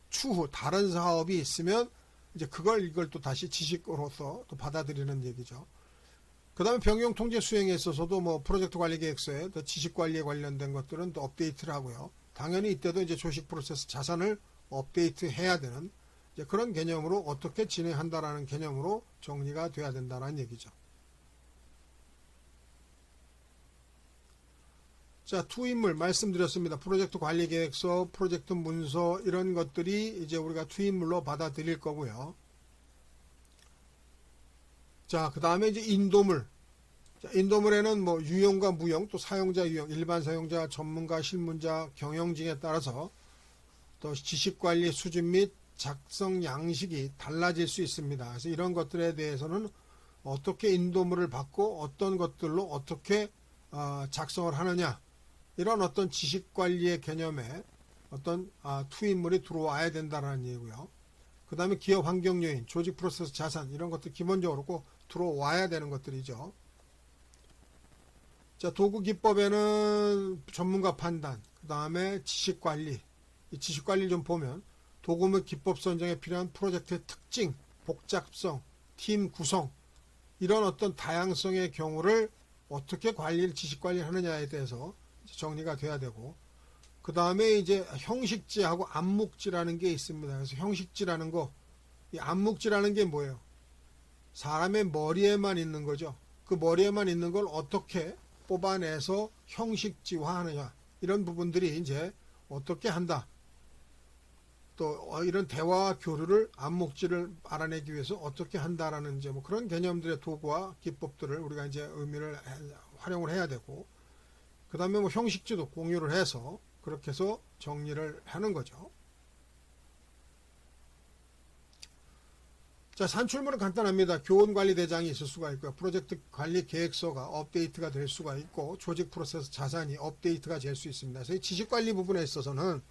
추후 다른 사업이 있으면 이제 이걸 또 다시 지식으로서 또 받아들이는 얘기죠. 그 다음에 변경 통제 수행에 있어서도 뭐 프로젝트 관리 계획서에 또 지식 관리에 관련된 것들은 또 업데이트를 하고요. 당연히 이때도 이제 조직 프로세스 자산을 업데이트 해야 되는 이제 그런 개념으로 어떻게 진행한다라는 개념으로 정리가 돼야 된다는 얘기죠. 자, 투입물 말씀드렸습니다. 프로젝트 관리 계획서, 프로젝트 문서, 이런 것들이 이제 우리가 투입물로 받아들일 거고요. 자, 그 다음에 이제 인도물. 자, 인도물에는 뭐 유형과 무형, 또 사용자 유형, 일반 사용자, 전문가, 실문자, 경영진에 따라서 또 지식관리 수준 및 작성 양식이 달라질 수 있습니다. 그래서 이런 것들에 대해서는 어떻게 인도물을 받고 어떤 것들로 어떻게 작성을 하느냐, 이런 어떤 지식관리의 개념에 어떤 투입물이 들어와야 된다는 얘기고요. 그 다음에 기업 환경 요인, 조직 프로세스 자산, 이런 것들 기본적으로 꼭 들어와야 되는 것들이죠. 자, 도구 기법에는 전문가 판단, 그 다음에 지식관리. 이 지식관리를 좀 보면 도구 및 기법 선정에 필요한 프로젝트의 특징, 복잡성, 팀 구성, 이런 어떤 다양성의 경우를 어떻게 지식관리를 하느냐에 대해서 정리가 돼야 되고, 그 다음에 이제 형식지하고 암묵지라는 게 있습니다. 그래서 형식지라는 거, 이 암묵지라는 게 뭐예요? 사람의 머리에만 있는 거죠. 그 머리에만 있는 걸 어떻게 뽑아내서 형식지화하느냐, 이런 부분들이 이제 어떻게 한다. 또 이런 대화와 교류를, 암묵지를 알아내기 위해서 어떻게 한다라는 이제 뭐 그런 개념들의 도구와 기법들을 우리가 이제 활용을 해야 되고, 그 다음에 뭐 형식지도 공유를 해서 그렇게 해서 정리를 하는 거죠. 자, 산출물은 간단합니다. 교훈관리대장이 있을 수가 있고요. 프로젝트 관리 계획서가 업데이트가 될 수가 있고, 조직 프로세스 자산이 업데이트가 될 수 있습니다. 그래서 이 지식관리 부분에 있어서는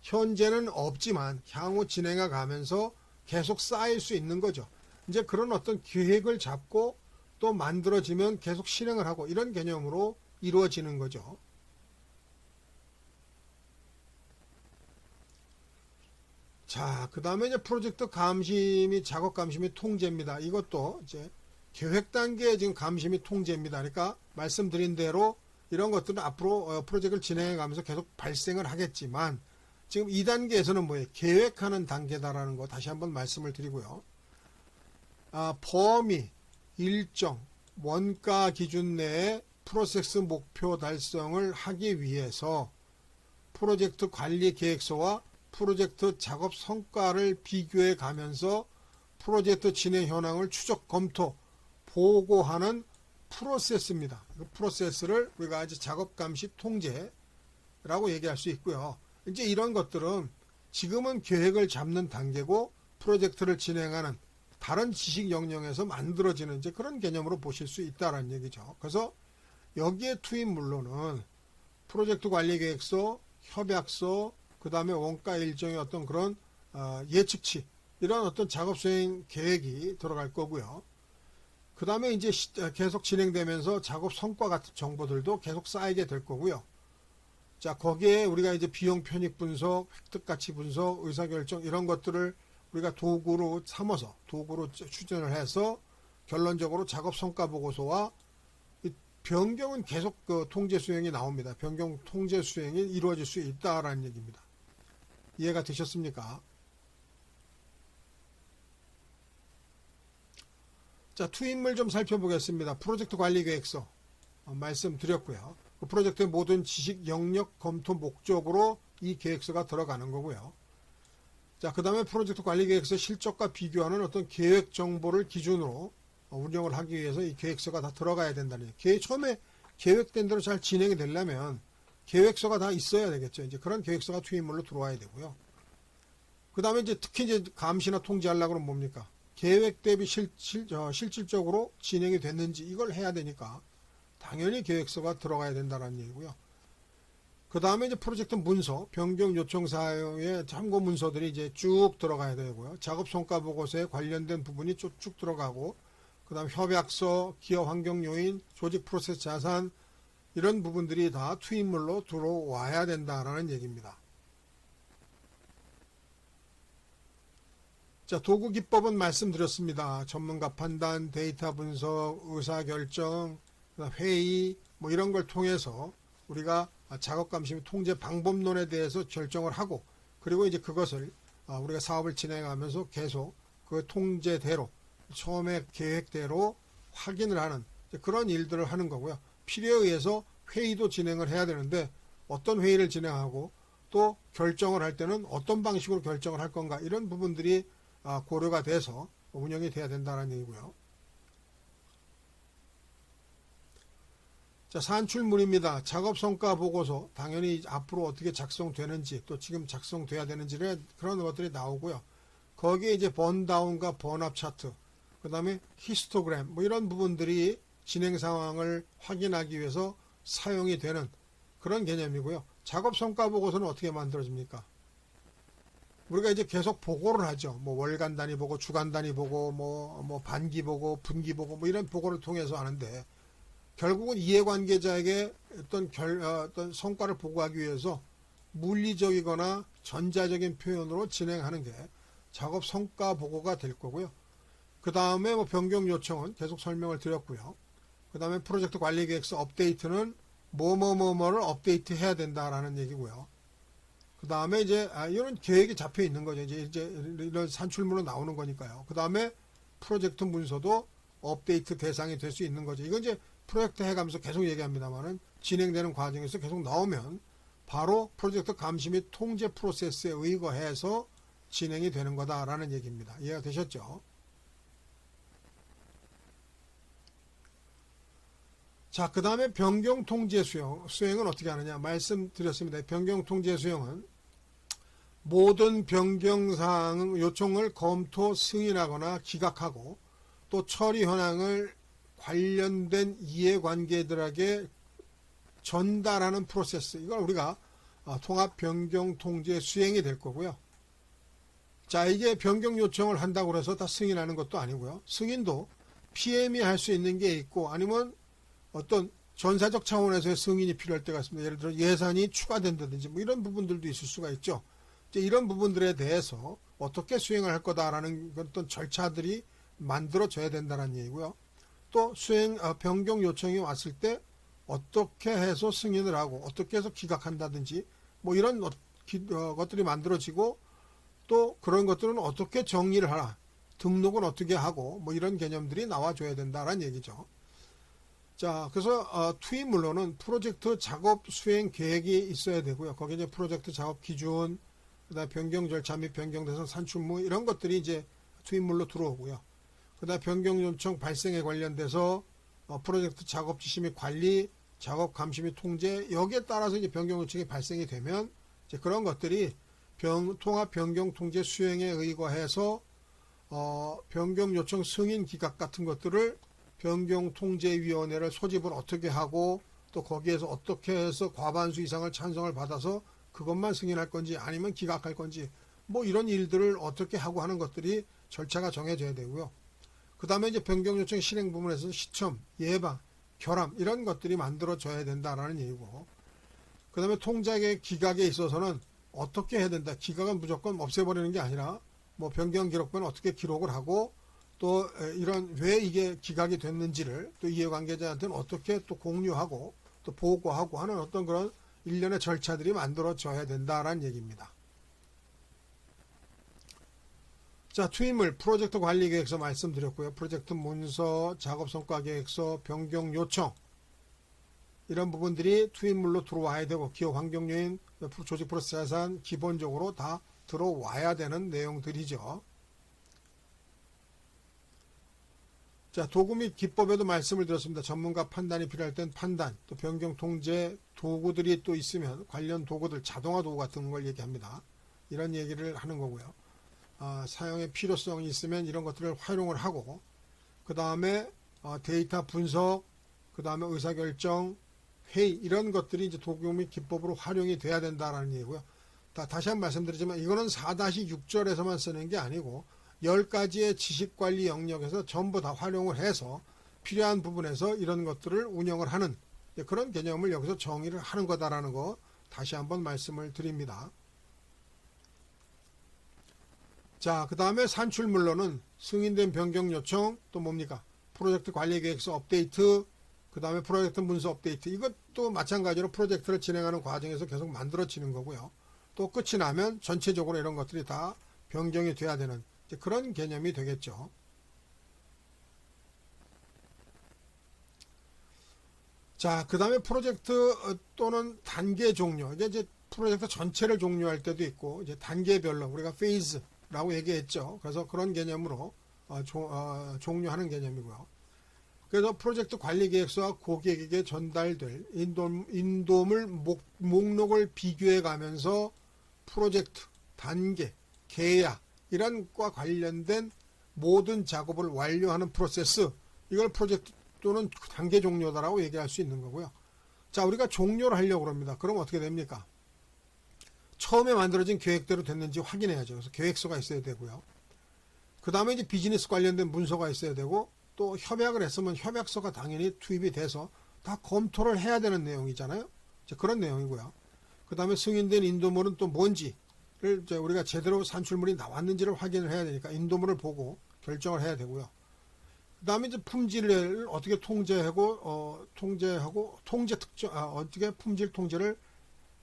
현재는 없지만 향후 진행해 가면서 계속 쌓일 수 있는 거죠. 이제 그런 어떤 계획을 잡고 또 만들어지면 계속 실행을 하고, 이런 개념으로 이루어지는 거죠. 자, 그 다음에 이제 프로젝트 감시 및 작업 감시 및 통제입니다. 이것도 이제 계획 단계에 지금 감시 및 통제입니다. 그러니까 말씀드린 대로 이런 것들은 앞으로 프로젝트를 진행해 가면서 계속 발생을 하겠지만, 지금 2단계에서는 뭐예요? 계획하는 단계다라는 거 다시 한번 말씀을 드리고요. 범위, 일정, 원가 기준 내에 프로세스 목표 달성을 하기 위해서 프로젝트 관리 계획서와 프로젝트 작업 성과를 비교해 가면서 프로젝트 진행 현황을 추적 검토 보고하는 프로세스입니다. 그 프로세스를 우리가 이제 작업 감시 통제라고 얘기할 수 있고요. 이제 이런 것들은 지금은 계획을 잡는 단계고 프로젝트를 진행하는 다른 지식 영역에서 만들어지는 이제 그런 개념으로 보실 수 있다라는 얘기죠. 그래서 여기에 투입물로는 프로젝트 관리 계획서, 협약서, 그 다음에 원가 일정의 어떤 그런 예측치 이런 어떤 작업 수행 계획이 들어갈 거고요. 그 다음에 이제 계속 진행되면서 작업 성과 같은 정보들도 계속 쌓이게 될 거고요. 자, 거기에 우리가 이제 비용 편익 분석, 획득 가치 분석, 의사결정 이런 것들을 우리가 도구로 삼아서 도구로 추진을 해서 결론적으로 작업 성과 보고서와 변경은 계속 그 통제 수행이 나옵니다. 변경 통제 수행이 이루어질 수 있다라는 얘기입니다. 이해가 되셨습니까? 자, 투입물 좀 살펴보겠습니다. 프로젝트 관리 계획서 말씀드렸고요. 그 프로젝트의 모든 지식 영역 검토 목적으로 이 계획서가 들어가는 거고요. 자, 그 다음에 프로젝트 관리 계획서 실적과 비교하는 어떤 계획 정보를 기준으로 운영을 하기 위해서 이 계획서가 다 들어가야 된다는 얘기. 처음에 계획된 대로 잘 진행이 되려면 계획서가 다 있어야 되겠죠. 이제 그런 계획서가 투입물로 들어와야 되고요. 그 다음에 이제 특히 이제 감시나 통제하려고 하면 뭡니까? 계획 대비 실질적으로 진행이 됐는지 이걸 해야 되니까 당연히 계획서가 들어가야 된다는 얘기고요. 그 다음에 이제 프로젝트 문서, 변경 요청 사유의 참고 문서들이 이제 쭉 들어가야 되고요. 작업 성과 보고서에 관련된 부분이 쭉 들어가고, 그 다음 협약서, 기업 환경 요인, 조직 프로세스 자산 이런 부분들이 다 투입물로 들어와야 된다라는 얘기입니다. 자, 도구 기법은 말씀드렸습니다. 전문가 판단, 데이터 분석, 의사결정, 회의 뭐 이런 걸 통해서 우리가 작업 감시 및 통제 방법론에 대해서 결정을 하고, 그리고 이제 그것을 우리가 사업을 진행하면서 계속 그 통제대로 처음에 계획대로 확인을 하는 그런 일들을 하는 거고요. 필요에 의해서 회의도 진행을 해야 되는데 어떤 회의를 진행하고 또 결정을 할 때는 어떤 방식으로 결정을 할 건가 이런 부분들이 고려가 돼서 운영이 돼야 된다는 얘기고요. 자, 산출물입니다. 작업성과 보고서 당연히 앞으로 어떻게 작성되는지 또 지금 작성돼야 되는지를 그런 것들이 나오고요. 거기에 이제 번다운과 번업 차트, 그 다음에 히스토그램 뭐 이런 부분들이 진행 상황을 확인하기 위해서 사용이 되는 그런 개념이고요. 작업성과 보고서는 어떻게 만들어집니까? 우리가 이제 계속 보고를 하죠. 뭐 월간 단위 보고, 주간 단위 보고, 뭐 반기 보고, 분기 보고, 뭐 이런 보고를 통해서 하는데 결국은 이해관계자에게 어떤 성과를 보고하기 위해서 물리적이거나 전자적인 표현으로 진행하는 게 작업 성과 보고가 될 거고요. 그 다음에 뭐 변경 요청은 계속 설명을 드렸고요. 그 다음에 프로젝트 관리 계획서 업데이트는 뭐를 업데이트 해야 된다라는 얘기고요. 그 다음에 이제 이런 계획이 잡혀 있는 거죠. 이제 이런 산출물로 나오는 거니까요. 그 다음에 프로젝트 문서도 업데이트 대상이 될 수 있는 거죠. 이건 이제 프로젝트 해가면서 계속 얘기합니다만은 진행되는 과정에서 계속 나오면 바로 프로젝트 감시 및 통제 프로세스에 의거해서 진행이 되는 거다라는 얘기입니다. 이해가 되셨죠? 자, 그 다음에 변경 통제 수행은 어떻게 하느냐 말씀드렸습니다. 변경 통제 수행은 모든 변경사항 요청을 검토 승인하거나 기각하고 또 처리 현황을 관련된 이해관계들에게 전달하는 프로세스, 이걸 우리가 통합 변경 통제 수행이 될 거고요. 자, 이게 변경 요청을 한다고 해서 다 승인하는 것도 아니고요. 승인도 PM이 할 수 있는 게 있고 아니면 어떤 전사적 차원에서의 승인이 필요할 때가 있습니다. 예를 들어 예산이 추가된다든지 뭐 이런 부분들도 있을 수가 있죠. 이제 이런 부분들에 대해서 어떻게 수행을 할 거다라는 어떤 절차들이 만들어져야 된다는 얘기고요. 또 변경 요청이 왔을 때 어떻게 해서 승인을 하고 어떻게 해서 기각한다든지 뭐 이런 것들이 만들어지고 또 그런 것들은 어떻게 정리를 하나, 등록은 어떻게 하고 뭐 이런 개념들이 나와줘야 된다라는 얘기죠. 자, 그래서 투입 물론은 프로젝트 작업 수행 계획이 있어야 되고요. 거기에 이제 프로젝트 작업 기준, 그다음 변경 절차 및 변경 대상 산출무 이런 것들이 이제 투입물로 들어오고요. 그다음 변경 요청 발생에 관련돼서 프로젝트 작업 지시 및 관리, 작업 감시 및 통제 여기에 따라서 이제 변경 요청이 발생이 되면 이제 그런 것들이 통합 변경 통제 수행에 의거해서 변경 요청 승인 기각 같은 것들을 변경통제위원회를 소집을 어떻게 하고 또 거기에서 어떻게 해서 과반수 이상을 찬성을 받아서 그것만 승인할 건지 아니면 기각할 건지 뭐 이런 일들을 어떻게 하고 하는 것들이 절차가 정해져야 되고요. 그 다음에 이제 변경요청 실행 부분에서 시첨, 예방, 결함 이런 것들이 만들어져야 된다라는 얘기고, 그 다음에 통작의 기각에 있어서는 어떻게 해야 된다. 기각은 무조건 없애버리는 게 아니라 뭐 변경 기록부는 어떻게 기록을 하고 또 이런 왜 이게 기각이 됐는지를 또 이해관계자한테는 어떻게 또 공유하고 또 보고하고 하는 어떤 그런 일련의 절차들이 만들어져야 된다라는 얘기입니다. 자, 투입물 프로젝트 관리 계획서 말씀드렸고요. 프로젝트 문서, 작업 성과 계획서, 변경 요청 이런 부분들이 투입물로 들어와야 되고 기업 환경 요인, 조직 프로세스 자산 기본적으로 다 들어와야 되는 내용들이죠. 자, 도구 및 기법에도 말씀을 드렸습니다. 전문가 판단이 필요할 땐 판단, 또 변경 통제 도구들이 또 있으면 관련 도구들, 자동화 도구 같은 걸 얘기합니다. 이런 얘기를 하는 거고요. 사용의 필요성이 있으면 이런 것들을 활용을 하고, 그 다음에 데이터 분석, 그 다음에 의사결정, 회의 이런 것들이 이제 도구 및 기법으로 활용이 돼야 된다라는 얘기고요. 다시 한번 말씀드리지만 이거는 4-6절에서만 쓰는 게 아니고 10가지의 지식관리 영역에서 전부 다 활용을 해서 필요한 부분에서 이런 것들을 운영을 하는 그런 개념을 여기서 정의를 하는 거다라는 거 다시 한번 말씀을 드립니다. 자, 그 다음에 산출물로는 승인된 변경 요청, 또 뭡니까? 프로젝트 관리계획서 업데이트, 그 다음에 프로젝트 문서 업데이트. 이것도 마찬가지로 프로젝트를 진행하는 과정에서 계속 만들어지는 거고요. 또 끝이 나면 전체적으로 이런 것들이 다 변경이 돼야 되는 그런 개념이 되겠죠. 자, 그 다음에 프로젝트 또는 단계 종료. 이제 프로젝트 전체를 종료할 때도 있고, 이제 단계별로 우리가 페이즈라고 얘기했죠. 그래서 그런 개념으로 종료하는 개념이고요. 그래서 프로젝트 관리 계획서와 고객에게 전달될 인도물 목록을 비교해 가면서 프로젝트, 단계, 계약 이런 과 관련된 모든 작업을 완료하는 프로세스, 이걸 프로젝트 또는 단계 종료다라고 얘기할 수 있는 거고요. 자, 우리가 종료를 하려고 합니다. 그럼 어떻게 됩니까? 처음에 만들어진 계획대로 됐는지 확인해야죠. 그래서 계획서가 있어야 되고요. 그 다음에 이제 비즈니스 관련된 문서가 있어야 되고, 또 협약을 했으면 협약서가 당연히 투입이 돼서 다 검토를 해야 되는 내용이잖아요. 이제 그런 내용이고요. 그 다음에 승인된 인도물은 또 뭔지를 이제 우리가 제대로 산출물이 나왔는지를 확인을 해야 되니까 인도물을 보고 결정을 해야 되고요. 그 다음에 이제 품질을 어떻게 통제하고 어떻게 품질 통제를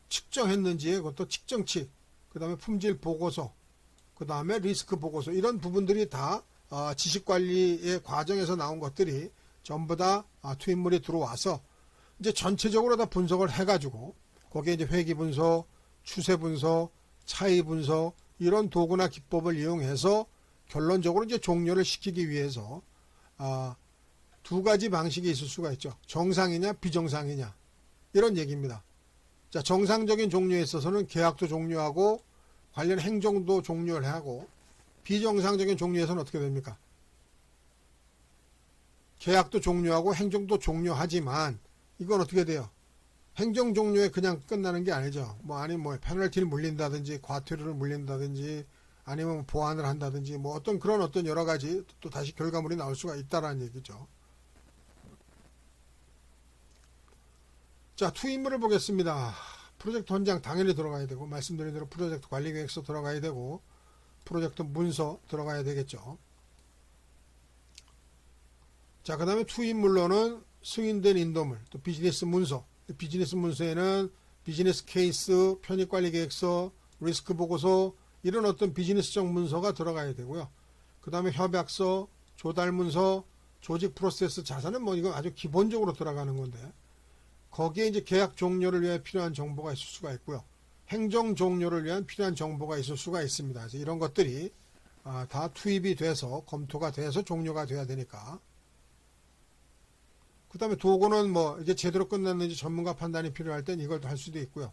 측정했는지의 그것도 측정치, 그 다음에 품질 보고서, 그 다음에 리스크 보고서 이런 부분들이 다 지식관리의 과정에서 나온 것들이 전부 다 투입물이 들어와서 이제 전체적으로 다 분석을 해가지고 거기에 이제 회기 분석, 추세 분석, 차이 분석 이런 도구나 기법을 이용해서 결론적으로 이제 종료를 시키기 위해서 두 가지 방식이 있을 수가 있죠. 정상이냐 비정상이냐 이런 얘기입니다. 자, 정상적인 종료에 있어서는 계약도 종료하고 관련 행정도 종료를 하고, 비정상적인 종료에서는 어떻게 됩니까? 계약도 종료하고 행정도 종료하지만 이건 어떻게 돼요? 행정 종료에 그냥 끝나는 게 아니죠. 아니면 페널티를 물린다든지 과태료를 물린다든지 아니면 보완을 한다든지 어떤 여러 가지 또 다시 결과물이 나올 수가 있다라는 얘기죠. 자, 투입물을 보겠습니다. 프로젝트 현장 당연히 들어가야 되고, 말씀드린 대로 프로젝트 관리 계획서 들어가야 되고, 프로젝트 문서 들어가야 되겠죠. 자, 그 다음에 투입물로는 승인된 인도물, 또 비즈니스 문서. 비즈니스 문서에는 비즈니스 케이스, 편입관리 계획서, 리스크 보고서 이런 어떤 비즈니스적 문서가 들어가야 되고요. 그 다음에 협약서, 조달 문서, 조직 프로세스 자산은 뭐 이거 아주 기본적으로 들어가는 건데 거기에 이제 계약 종료를 위해 필요한 정보가 있을 수가 있고요. 행정 종료를 위한 필요한 정보가 있을 수가 있습니다. 그래서 이런 것들이 다 투입이 돼서 검토가 돼서 종료가 돼야 되니까. 그 다음에 도구는 뭐 이게 제대로 끝났는지 전문가 판단이 필요할 땐 이걸 할 수도 있고요.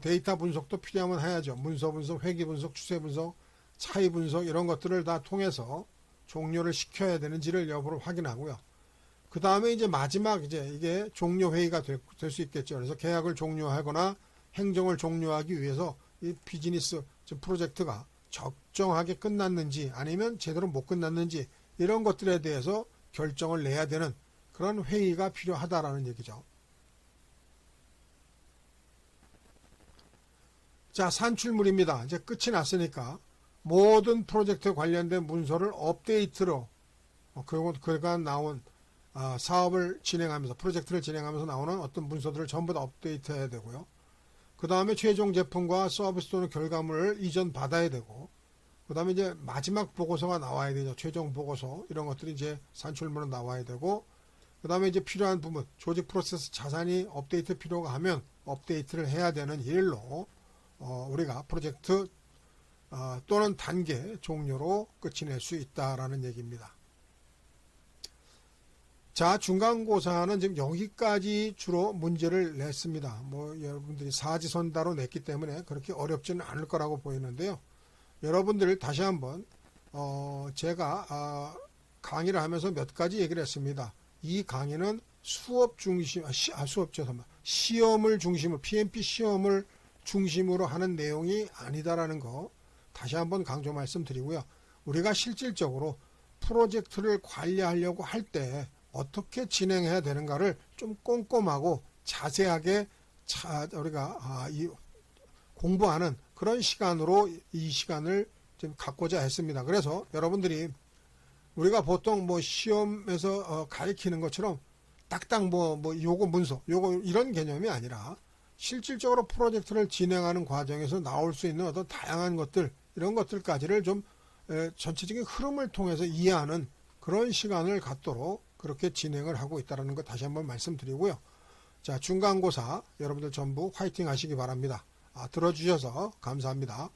데이터 분석도 필요하면 해야죠. 문서 분석, 회계 분석, 추세 분석, 차이 분석 이런 것들을 다 통해서 종료를 시켜야 되는지를 여부를 확인하고요. 그 다음에 이제 마지막 이제 이게 종료 회의가 될 수 있겠죠. 그래서 계약을 종료하거나 행정을 종료하기 위해서 이 비즈니스 프로젝트가 적정하게 끝났는지 아니면 제대로 못 끝났는지 이런 것들에 대해서 결정을 내야 되는 그런 회의가 필요하다라는 얘기죠. 자, 산출물입니다. 이제 끝이 났으니까 모든 프로젝트에 관련된 문서를 업데이트로 그간 나온 사업을 진행하면서 프로젝트를 진행하면서 나오는 어떤 문서들을 전부 다 업데이트해야 되고요. 그 다음에 최종 제품과 서비스 또는 결과물을 이전 받아야 되고 그 다음에 이제 마지막 보고서가 나와야 되죠. 최종 보고서 이런 것들이 이제 산출물은 나와야 되고 그 다음에 이제 필요한 부분 조직 프로세스 자산이 업데이트 필요가 하면 업데이트를 해야 되는 일로 우리가 프로젝트 또는 단계 종료로 끝이 낼 수 있다라는 얘기입니다. 자, 중간고사는 지금 여기까지 주로 문제를 냈습니다. 뭐 여러분들이 사지선다로 냈기 때문에 그렇게 어렵지는 않을 거라고 보이는데요. 여러분들 다시 한번 제가 강의를 하면서 몇 가지 얘기를 했습니다. 이 강의는 수업 중심, 시험을 중심으로 PMP 시험을 중심으로 하는 내용이 아니다라는 거 다시 한번 강조 말씀드리고요. 우리가 실질적으로 프로젝트를 관리하려고 할 때 어떻게 진행해야 되는가를 좀 꼼꼼하고 자세하게 우리가 공부하는 그런 시간으로 이 시간을 좀 갖고자 했습니다. 그래서 여러분들이 우리가 보통 뭐 시험에서 가리키는 것처럼 딱딱 뭐 요거 문서 요거 이런 개념이 아니라 실질적으로 프로젝트를 진행하는 과정에서 나올 수 있는 어떤 다양한 것들 이런 것들까지를 좀 전체적인 흐름을 통해서 이해하는 그런 시간을 갖도록 그렇게 진행을 하고 있다는 것 다시 한번 말씀드리고요. 자, 중간고사 여러분들 전부 화이팅 하시기 바랍니다. 들어주셔서 감사합니다.